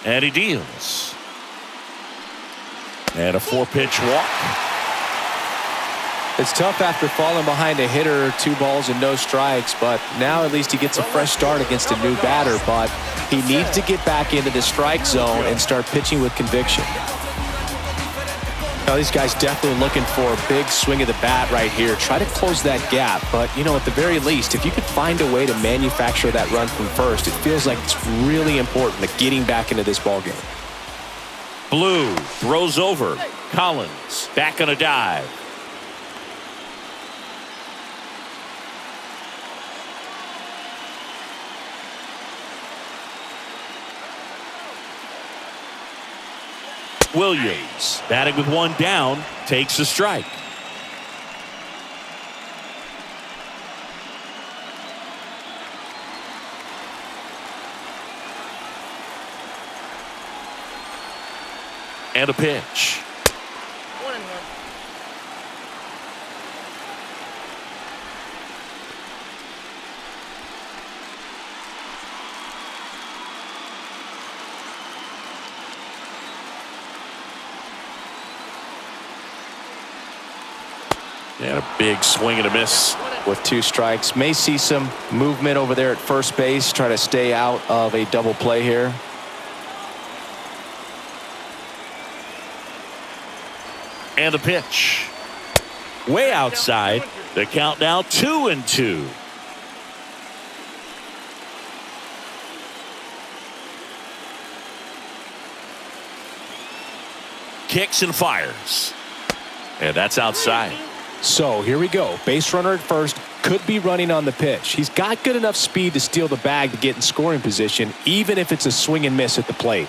And he deals. And a 4-pitch walk. It's tough after falling behind a hitter, 2 balls and no strikes, but now at least he gets a fresh start against a new batter, but he needs to get back into the strike zone and start pitching with conviction. Now these guys definitely looking for a big swing of the bat right here. Try to close that gap, but you know, at the very least, if you could find a way to manufacture that run from first, it feels like it's really important to getting back into this ball game. Blue throws over. Collins back on a dive. Williams, batting with 1 down, takes a strike. And a pitch. 1-1. And a big swing and a miss. With 2 strikes, may see some movement over there at first base, try to stay out of a double play here. And the pitch. Way outside. The count now 2-2. Kicks and fires. And that's outside. So here we go. Base runner at first, could be running on the pitch. He's got good enough speed to steal the bag to get in scoring position, even if it's a swing and miss at the plate.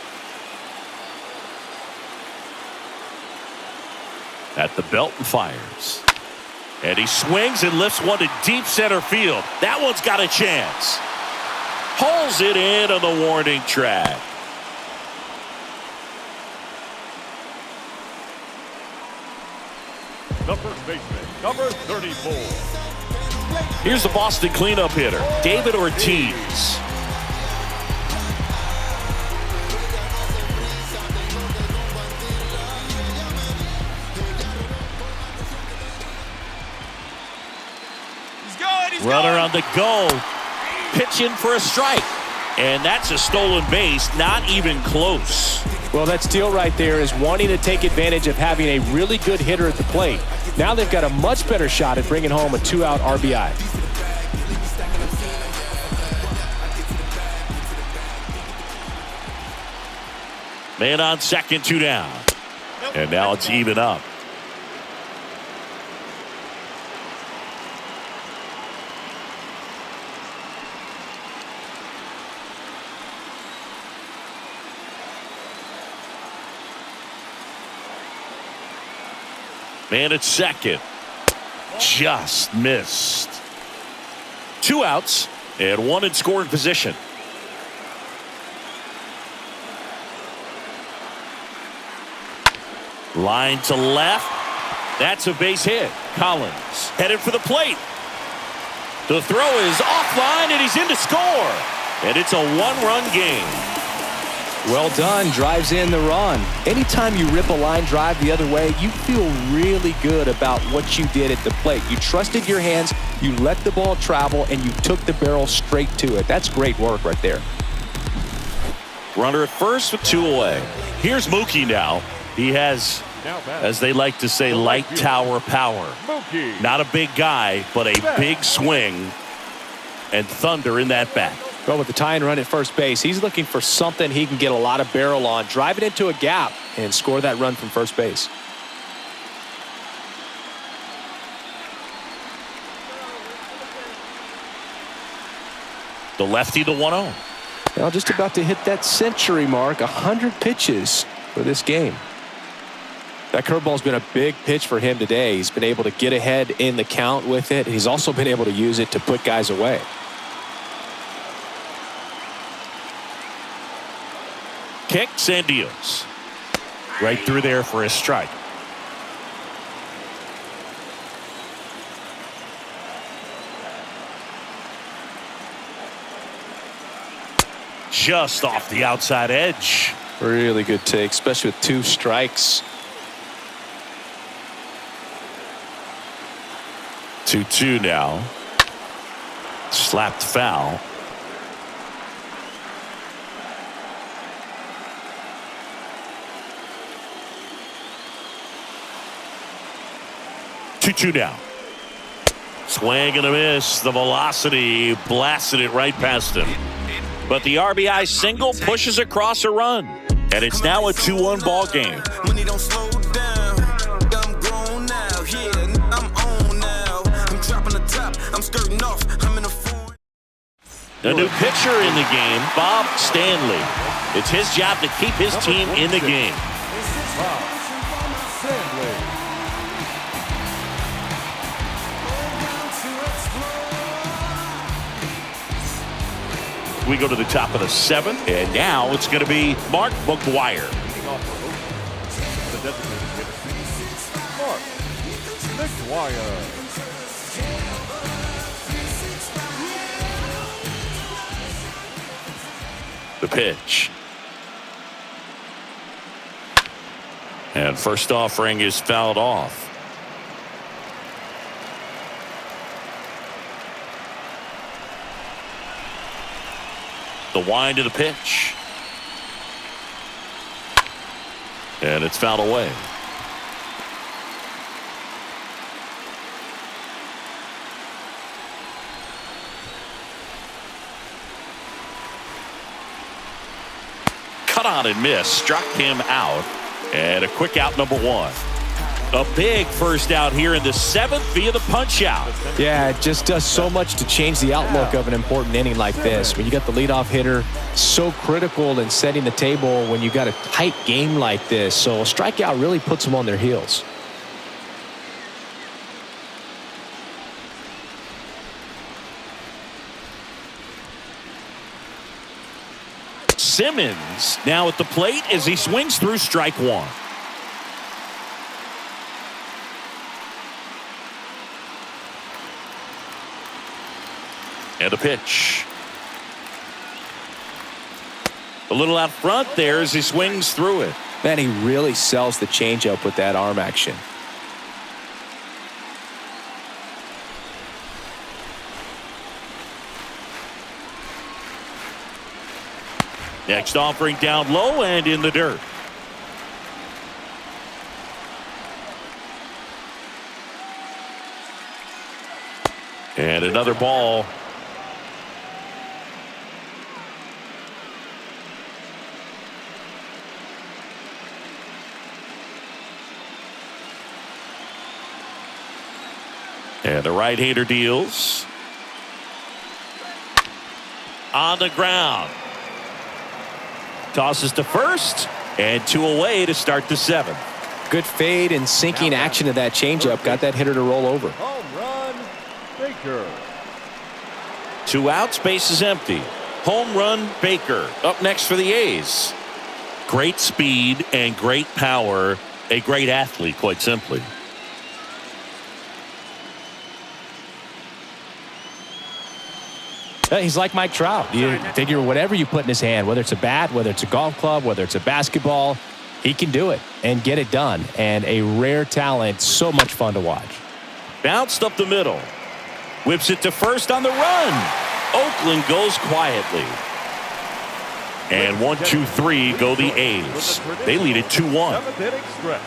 At the belt and fires. And he swings and lifts one to deep center field. That one's got a chance. Hauls it in on the warning track. The first baseman, number 34. Here's the Boston cleanup hitter, David Ortiz. Runner on the go. Pitching for a strike. And that's a stolen base, not even close. Well, that steal right there is wanting to take advantage of having a really good hitter at the plate. Now they've got a much better shot at bringing home a 2-out RBI. Man on second, 2 down. And now it's even up. Man at second. Just missed. 2 outs and 1 in scoring position. Line to left. That's a base hit. Collins headed for the plate. The throw is offline and he's in to score. And it's a 1-run game. Well done. Drives in the run. Anytime you rip a line drive the other way, you feel really good about what you did at the plate. You trusted your hands, you let the ball travel, and you took the barrel straight to it. That's great work right there. Runner at first with 2 away. Here's Mookie now. He has, as they like to say, light tower power. Not a big guy, but a big swing and thunder in that bat. Well, with the tying run at first base, he's looking for something he can get a lot of barrel on, drive it into a gap, and score that run from first base. The lefty, the 1-0. Well, just about to hit that century mark, 100 pitches for this game. That curveball's been a big pitch for him today. He's been able to get ahead in the count with it. He's also been able to use it to put guys away. Kicks and deals. Right through there for a strike. Just off the outside edge. Really good take, especially with 2 strikes. 2-2 now. Slapped foul. Two down. Swing and a miss. The velocity blasted it right past him. But the RBI single pushes across a run. And it's now a 2-1 ball game. Money don't slow down. I'm grown now. Yeah, I'm on now. I'm dropping the top. I'm skirting off. I'm in a foreign. A new pitcher in the game, Bob Stanley. It's his job to keep his team in the game. We go to the top of the 7th, and now it's going to be Mark McGwire. Mark McGwire. The pitch. And first offering is fouled off. The wind of the pitch. And it's fouled away. Cut on and miss. Struck him out. And a quick out, number 1. A big first out here in the 7th via the punch out. Yeah, it just does so much to change the outlook of an important inning like this. When you got the leadoff hitter, so critical in setting the table when you got a tight game like this. So a strikeout really puts them on their heels. Simmons now at the plate as he swings through strike 1. And a pitch. A little out front there as he swings through it. Man, he really sells the changeup with that arm action. Next offering down low and in the dirt. And another ball. And the right-hander deals. On the ground. Tosses to first. And 2 away to start the 7th. Good fade and sinking action of that changeup. Got that hitter to roll over. Home run, Baker. 2 outs, base is empty. Home run, Baker. Up next for the A's. Great speed and great power. A great athlete, quite simply. He's like Mike Trout. You figure whatever you put in his hand, whether it's a bat, whether it's a golf club, whether it's a basketball, he can do it and get it done. And a rare talent, so much fun to watch. Bounced up the middle. Whips it to first on the run. Oakland goes quietly. And 1, 2, 3 go the A's. They lead it 2-1. 7th inning stretch.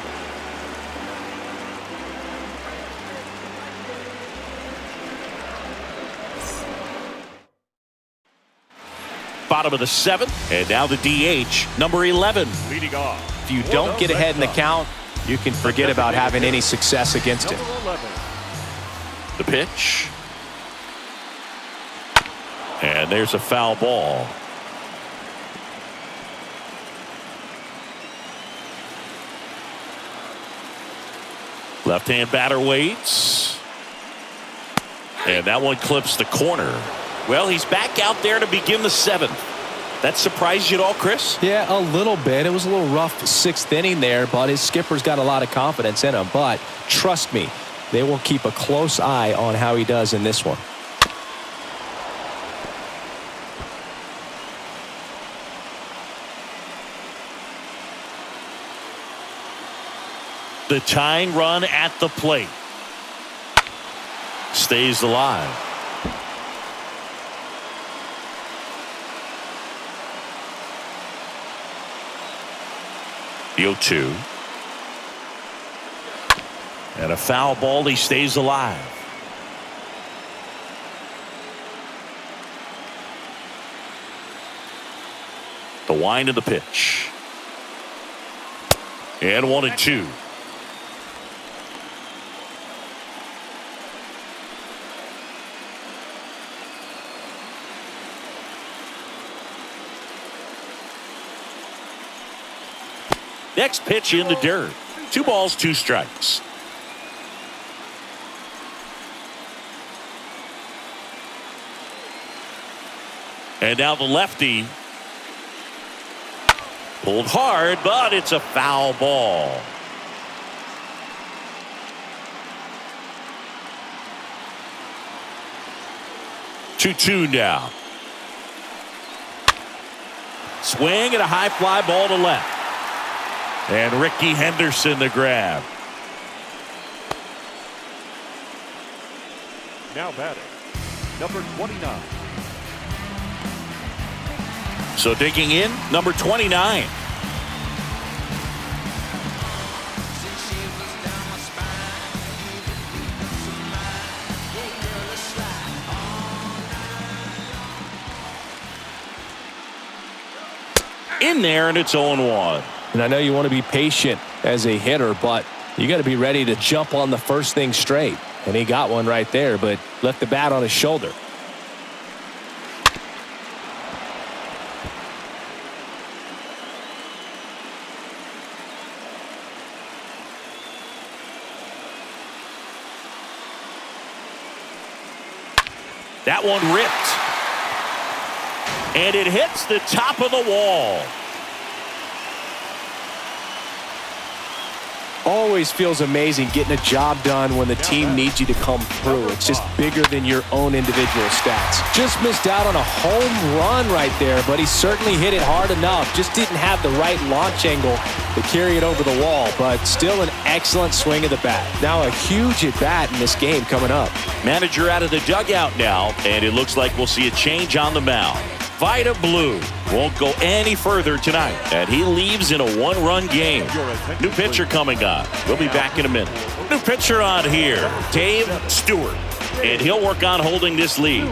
Bottom of the 7th, and now the DH, number 11. Leading off. If you don't get ahead in the count, you can forget about having any success against him. Number 11. The pitch. And there's a foul ball. Left-hand batter waits. And that one clips the corner. Well, he's back out there to begin the 7th. That surprised you at all, Chris? Yeah, a little bit. It was a little rough 6th inning there, but his skipper's got a lot of confidence in him. But trust me, they will keep a close eye on how he does in this one. The tying run at the plate. Stays alive. The 0-2. And a foul ball. He stays alive. The wind of the pitch. And 1-2. Next pitch in the dirt. 2 balls, 2 strikes. And now the lefty. Pulled hard, but it's a foul ball. Two now. Swing and a high fly ball to left. And Ricky Henderson the grab. Now batting, number 29. So digging in, number 29. In there, and it's 0-1. And I know you want to be patient as a hitter, but you got to be ready to jump on the first thing straight. And he got one right there, but left the bat on his shoulder. That one ripped. And it hits the top of the wall. Always feels amazing getting a job done when the team needs you to come through. It's just bigger than your own individual stats. Just missed out on a home run right there, but he certainly hit it hard enough. Just didn't have the right launch angle to carry it over the wall, but still an excellent swing of the bat. Now a huge at bat in this game coming up. Manager out of the dugout now, and it looks like we'll see a change on the mound. Vida Blue won't go any further tonight, and he leaves in a 1-run game. New pitcher coming on. We'll be back in a minute. New pitcher on here, Dave Stewart, and he'll work on holding this lead.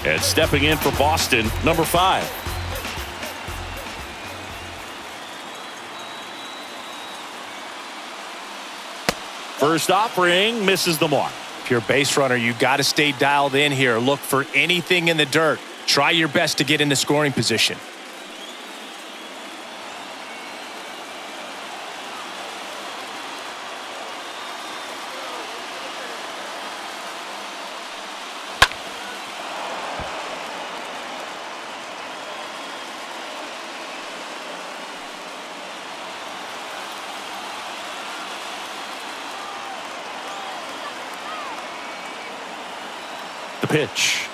And stepping in for Boston, number 5. First offering misses the mark. If you're a base runner, you got to stay dialed in here. Look for anything in the dirt. Try your best to get into scoring position. The pitch.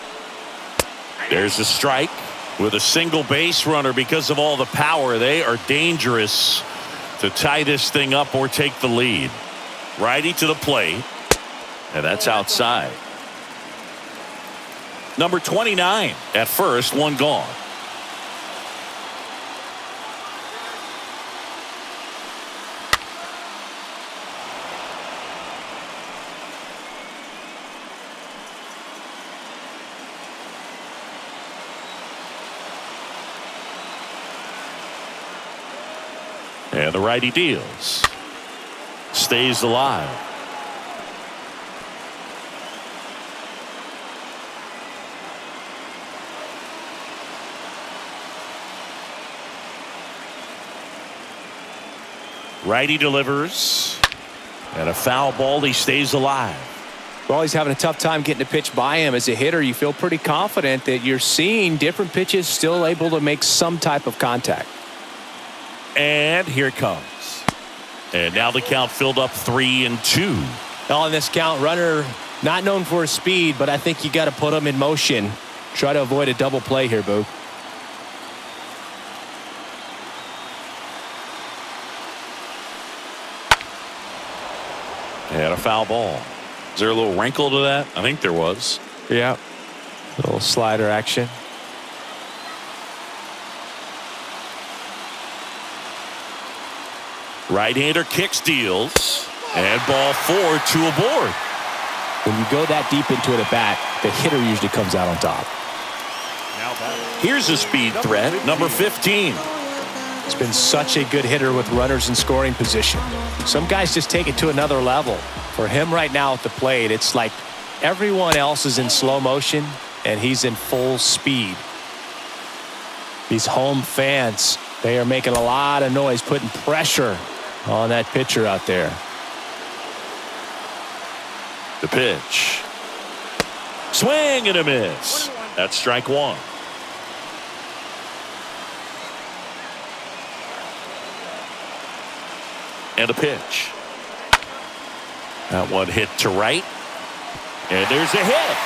There's a strike with a single base runner. Because of all the power, they are dangerous to tie this thing up or take the lead. Righty to the plate, and that's outside. Number 29 at first, one gone. And the righty deals. Stays alive. Righty delivers. And a foul ball. He stays alive. Well, he's having a tough time getting a pitch by him. As a hitter, you feel pretty confident that you're seeing different pitches still able to make some type of contact. And here it comes. And now the count filled up 3-2. On this count, runner not known for his speed, but I think you got to put him in motion. Try to avoid a double play here, Boo. And a foul ball. Is there a little wrinkle to that? I think there was. Yeah. Little slider action. Right-hander kicks, deals, and ball 4, 2 aboard. When you go that deep into it at bat, the hitter usually comes out on top. Here's a speed threat, number 15. He's been such a good hitter with runners in scoring position. Some guys just take it to another level. For him right now at the plate, it's like everyone else is in slow motion and he's in full speed. These home fans, they are making a lot of noise, putting pressure on that pitcher out there. The pitch. Swing and a miss. That's strike one. And a pitch. That one hit to right. And there's a hit.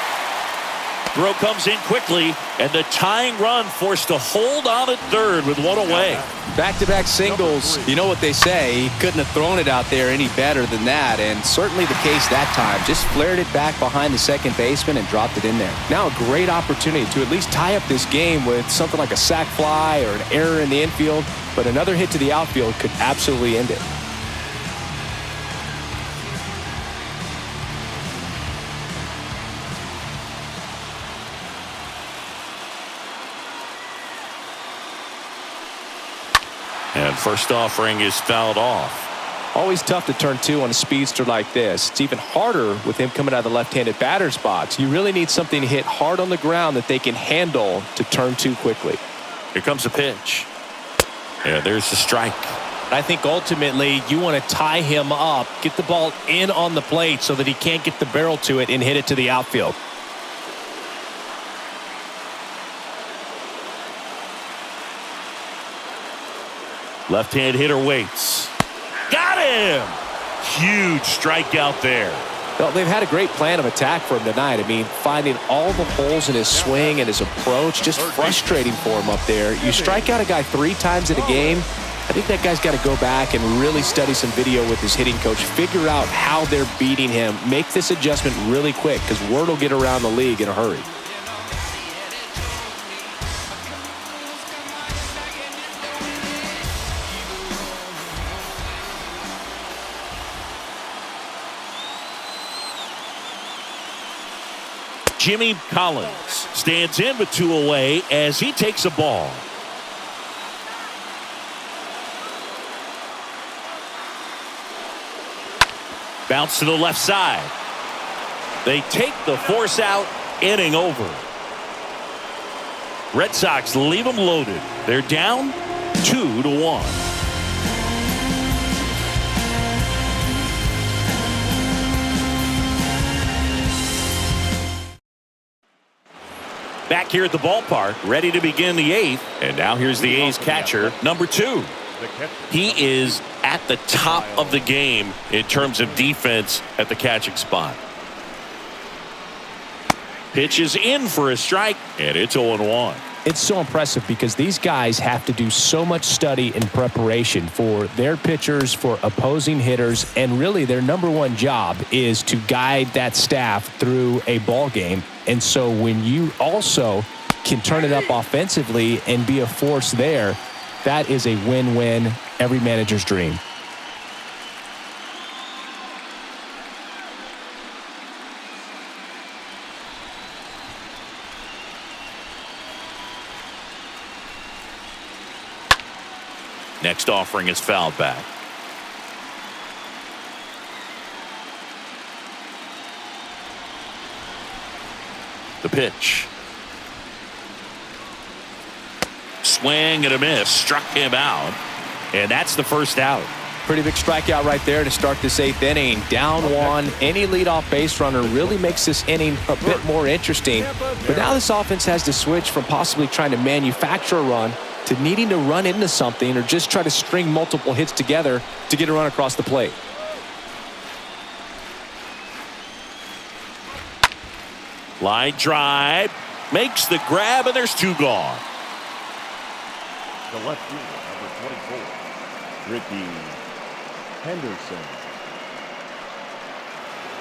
Throw comes in quickly, and the tying run forced to hold on at third with one away. Back-to-back singles. You know what they say. He couldn't have thrown it out there any better than that, and certainly the case that time. Just flared it back behind the second baseman and dropped it in there. Now a great opportunity to at least tie up this game with something like a sac fly or an error in the infield, but another hit to the outfield could absolutely end it. And first offering is fouled off. Always tough to turn two on a speedster like this. It's even harder with him coming out of the left-handed batter's box. You really need something to hit hard on the ground that they can handle to turn two quickly. Here comes a pitch. Yeah, there's the strike. I think ultimately you want to tie him up, get the ball in on the plate so that he can't get the barrel to it and hit it to the outfield. Left-hand hitter waits. Got him! Huge strikeout there. Well, they've had a great plan of attack for him tonight. I mean, finding all the holes in his swing and his approach, just frustrating for him up there. You strike out a guy 3 times in a game, I think that guy's got to go back and really study some video with his hitting coach, figure out how they're beating him, make this adjustment really quick because word will get around the league in a hurry. Jimmy Collins stands in with 2 away as he takes a ball. Bounce to the left side. They take the force out, inning over. Red Sox leave them loaded. They're down 2-1. Back here at the ballpark, ready to begin the 8th. And now here's the A's catcher, number 2. He is at the top of the game in terms of defense at the catching spot. Pitch is in for a strike, and it's 0-1. It's so impressive because these guys have to do so much study and preparation for their pitchers, for opposing hitters, and really their number one job is to guide that staff through a ball game. And so when you also can turn it up offensively and be a force there, that is a win-win, every manager's dream. Next offering is fouled back. The pitch. Swing and a miss. Struck him out. And that's the first out. Pretty big strikeout right there to start this 8th inning. Down 1. Any leadoff base runner really makes this inning a bit more interesting. But now this offense has to switch from possibly trying to manufacture a run to needing to run into something or just try to string multiple hits together to get a run across the plate. Line drive. Makes the grab, and there's 2 gone. The left fielder, number 24, Ricky Henderson.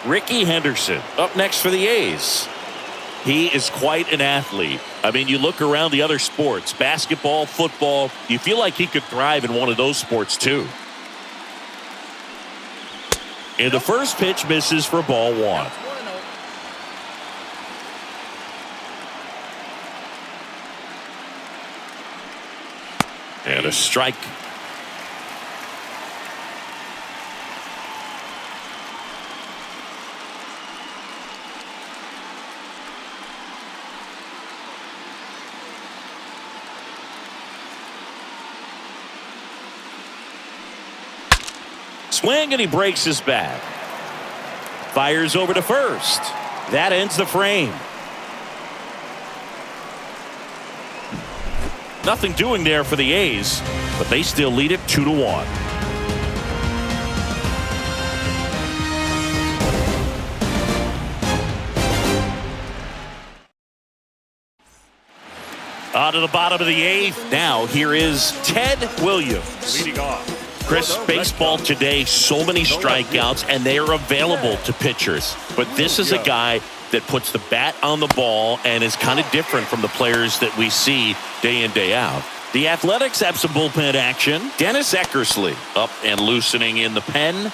Ricky Henderson up next for the A's. He is quite an athlete. I mean, you look around the other sports, basketball, football, you feel like he could thrive in one of those sports too. And the first pitch misses for ball 1. And a strike. Swing, and he breaks his bat. Fires over to first. That ends the frame. Nothing doing there for the A's, but they still lead it 2-1. On to the bottom of the 8th. Now here is Ted Williams. Leading off. Chris, baseball today, so many strikeouts, and they are available to pitchers. But this is a guy that puts the bat on the ball and is kind of different from the players that we see day in, day out. The Athletics have some bullpen action. Dennis Eckersley up and loosening in the pen.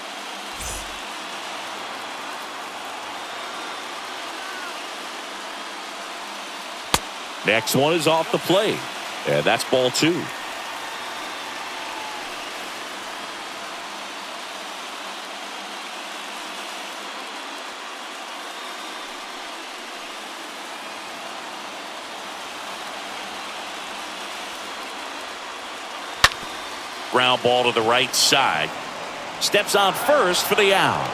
Next one is off the plate, and that's ball 2. Ground ball to the right side. Steps on first for the out.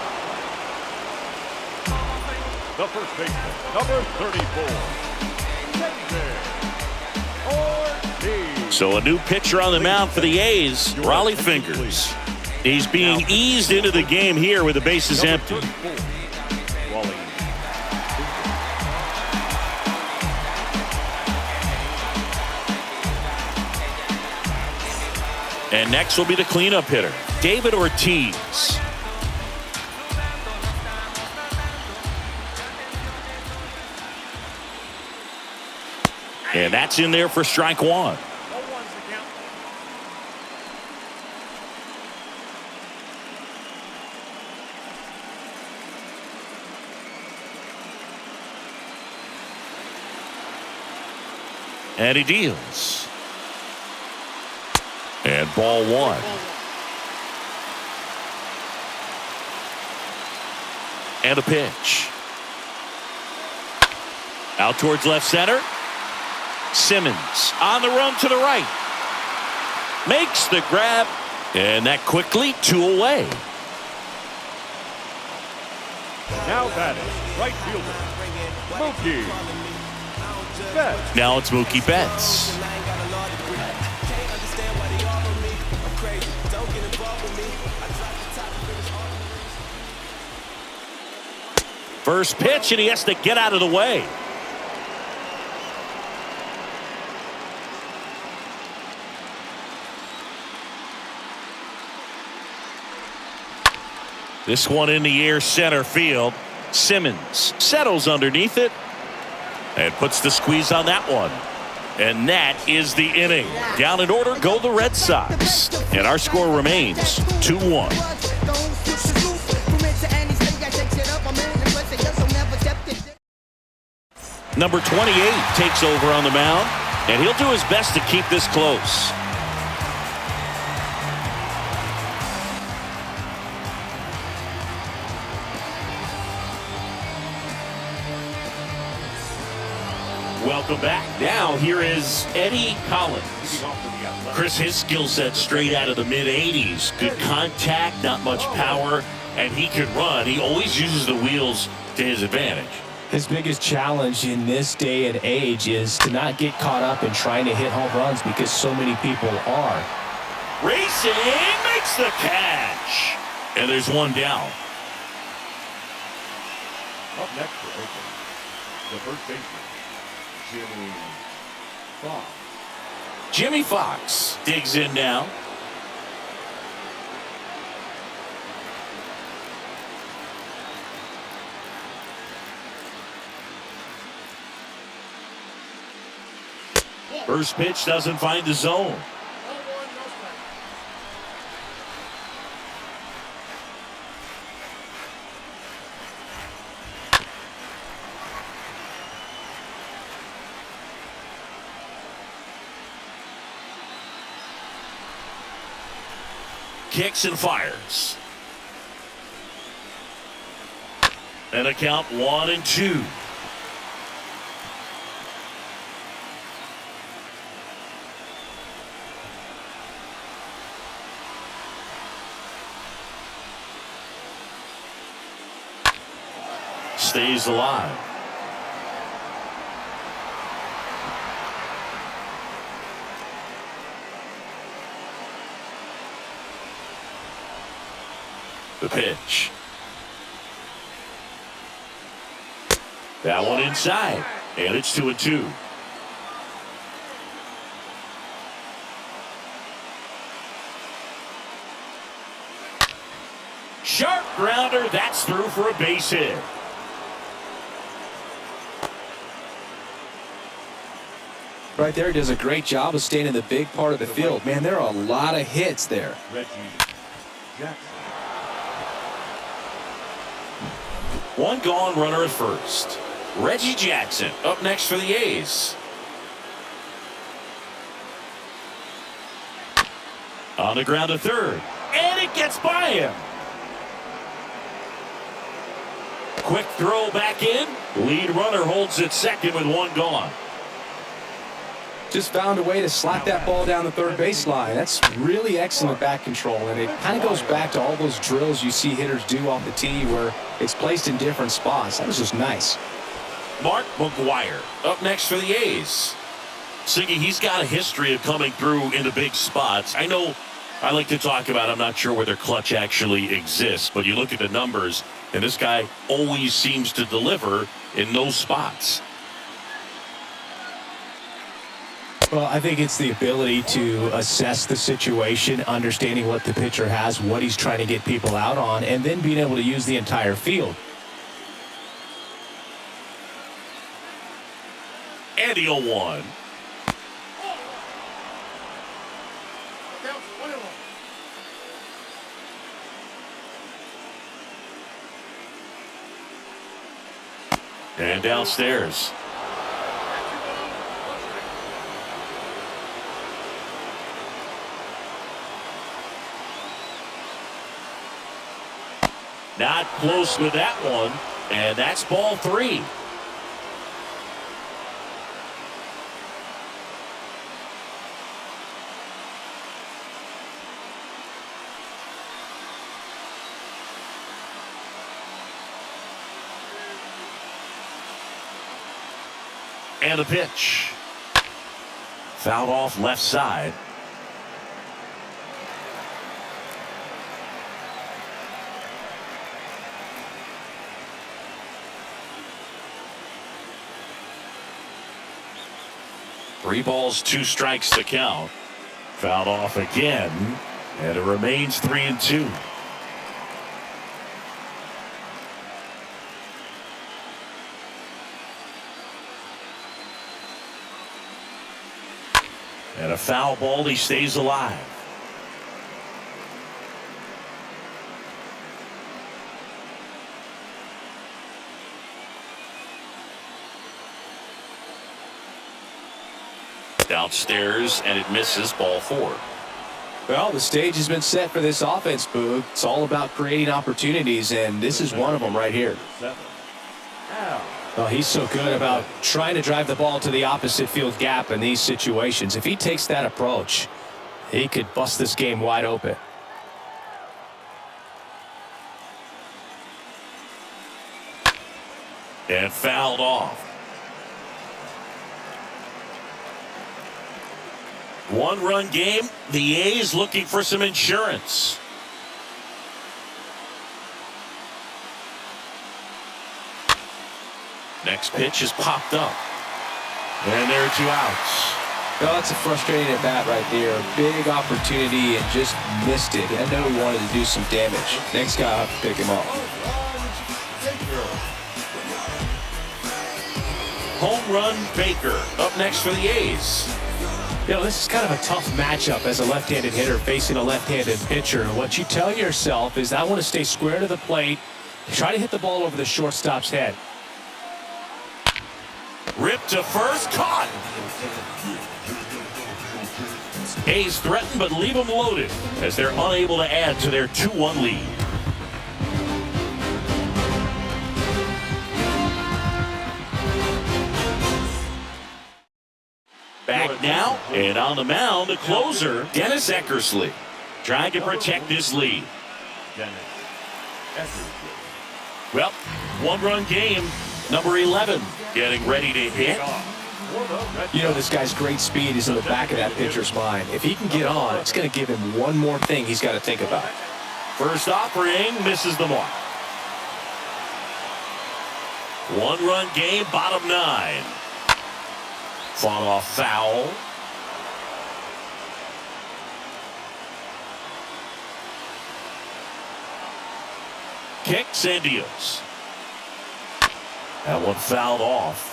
The first baseman, number 34, Ortiz. So a new pitcher on the mound for the A's, Raleigh Fingers. He's being eased into the game here with the bases empty. Raleigh. And next will be the cleanup hitter, David Ortiz. And that's in there for strike 1. And he deals. And ball 1. And a pitch. Out towards left center. Simmons on the run to the right. Makes the grab. And that quickly 2 away. Now batting, right fielder, Mookie Betts. Now it's Mookie Betts. First pitch, and he has to get out of the way. This one in the air, center field. Simmons settles underneath it and puts the squeeze on that one. And that is the inning. Down in order go the Red Sox. And our score remains 2-1. Number 28 takes over on the mound, and he'll do his best to keep this close. Welcome back. Now here is Eddie Collins. Chris, his skill set straight out of the mid-80s. Good contact, not much power, and he can run. He always uses the wheels to his advantage. His biggest challenge in this day and age is to not get caught up in trying to hit home runs because so many people are. Racing makes the catch. And there's one down. Up next for Oakland, the first baseman, Jimmy Foxx. Jimmy Foxx digs in now. First pitch doesn't find the zone. Kicks and fires. And a count 1-2. Stays alive. The pitch. That one inside. And it's 2-2. Sharp grounder. That's through for a base hit. Right there, he does a great job of staying in the big part of the field. Man, there are a lot of hits there. Reggie Jackson. One gone, runner at first. Reggie Jackson up next for the A's. On the ground to third. And it gets by him. Quick throw back in. Lead runner holds it second with one gone. Just found a way to slap that ball down the third baseline. That's really excellent bat control, and it kind of goes back to all those drills you see hitters do off the tee where it's placed in different spots. That was just nice. Mark McGwire up next for the A's. Siggy, he's got a history of coming through into big spots. I know I like to talk about, I'm not sure whether clutch actually exists, but you look at the numbers, and this guy always seems to deliver in those spots. Well, I think it's the ability to assess the situation, understanding what the pitcher has, what he's trying to get people out on, and then being able to use the entire field. And the 0-1. And downstairs. Not close with that one, and that's ball 3. And a pitch. Fouled off left side. Three balls, 2 strikes to count. Fouled off again, and it remains 3-2. And a foul ball, he stays alive. Downstairs, and it misses, ball 4. Well, the stage has been set for this offense, Boog. It's all about creating opportunities, and this is one of them right here. Oh, he's so good about trying to drive the ball to the opposite field gap in these situations. If he takes that approach, he could bust this game wide open. And fouled off. 1-run game. The A's looking for some insurance. Next pitch is popped up. And there are 2 outs. Well, that's a frustrating at bat right there. Big opportunity and just missed it. I know he wanted to do some damage. Next guy will have to pick him up. Home run Baker up next for the A's. You know, this is kind of a tough matchup as a left-handed hitter facing a left-handed pitcher. What you tell yourself is, I want to stay square to the plate, try to hit the ball over the shortstop's head. Ripped to first, caught. A's threaten, but leave them loaded as they're unable to add to their 2-1 lead. Back now, and on the mound, the closer, Dennis Eckersley, trying to protect this lead. Well, 1-run game, number 11, getting ready to hit. You know, this guy's great speed is in the back of that pitcher's mind. If he can get on, it's going to give him one more thing he's got to think about. First offering misses the mark. 1-run game, bottom 9. Fought off foul. Kicks and deals. That one fouled off.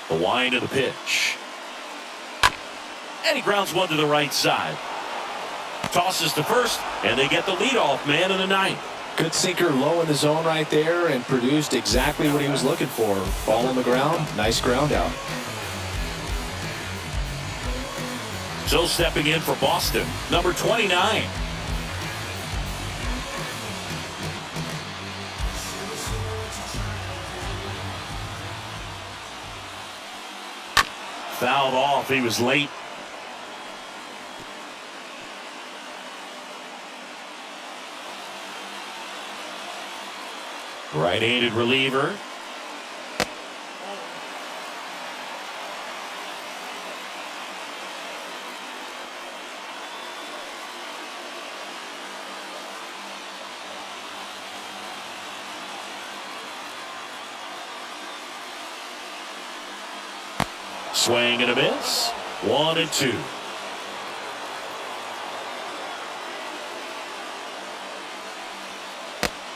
The wind of the pitch. And he grounds one to the right side. Tosses to first, and they get the leadoff man in the 9th. Good sinker low in the zone right there and produced exactly what he was looking for. Ball on the ground, nice ground out. So stepping in for Boston, number 29. Fouled off, he was late. Right-handed reliever. Swing and a miss. 1-2.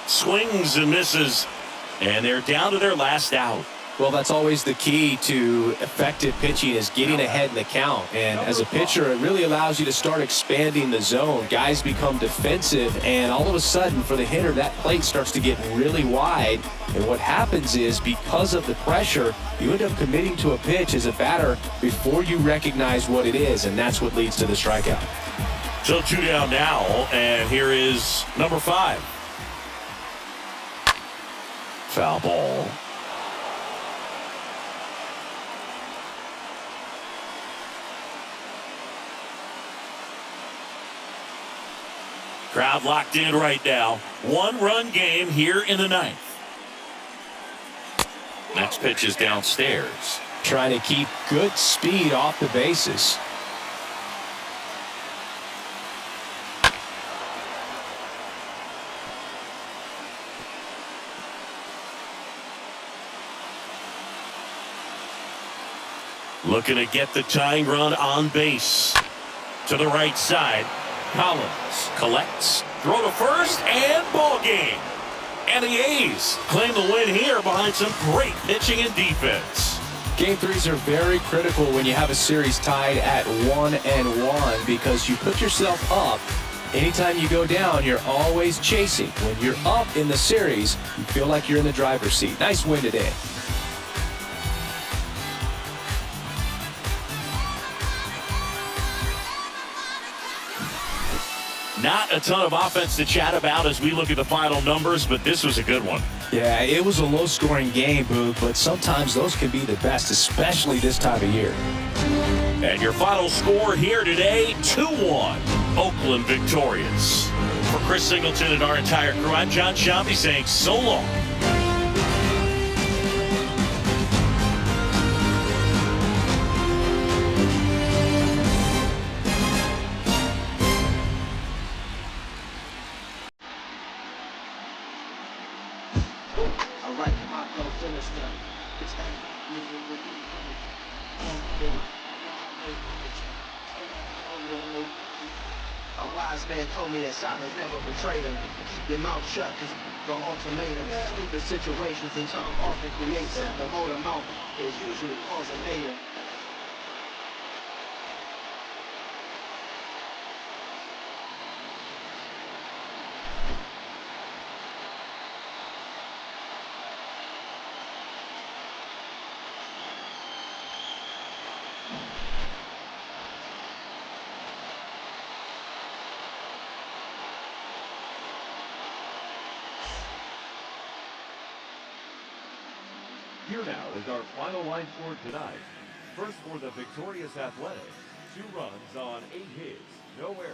Swings and misses, and they're down to their last out. Well, that's always the key to effective pitching is getting ahead in the count. And as a pitcher, it really allows you to start expanding the zone. Guys become defensive, and all of a sudden, for the hitter, that plate starts to get really wide. And what happens is, because of the pressure, you end up committing to a pitch as a batter before you recognize what it is, and that's what leads to the strikeout. So 2 down now, and here is number 5. Foul ball. Crowd locked in right now. 1-run game here in the 9th. Next pitch is downstairs. Trying to keep good speed off the bases. Looking to get the tying run on base. To the right side. Collins collects, throw to first, and ball game. And the A's claim the win here behind some great pitching and defense. Game 3s are very critical when you have a series tied at 1-1 because you put yourself up. Anytime you go down, you're always chasing. When you're up in the series, you feel like you're in the driver's seat. Nice win today. Not a ton of offense to chat about as we look at the final numbers, but this was a good one. Yeah, it was a low-scoring game, Boog, but sometimes those can be the best, especially this time of year. And your final score here today, 2-1. Oakland victorious. For Chris Singleton and our entire crew, I'm John Shambi saying so long. A wise man told me that silence never betrayed him. Keep your mouth shut, cause the ultimatum. Stupid situations in time often creates them. The motor mouth is usually causing mayhem. Here now is our final line score tonight. First for the victorious Athletics, 2 runs on 8 hits, no errors.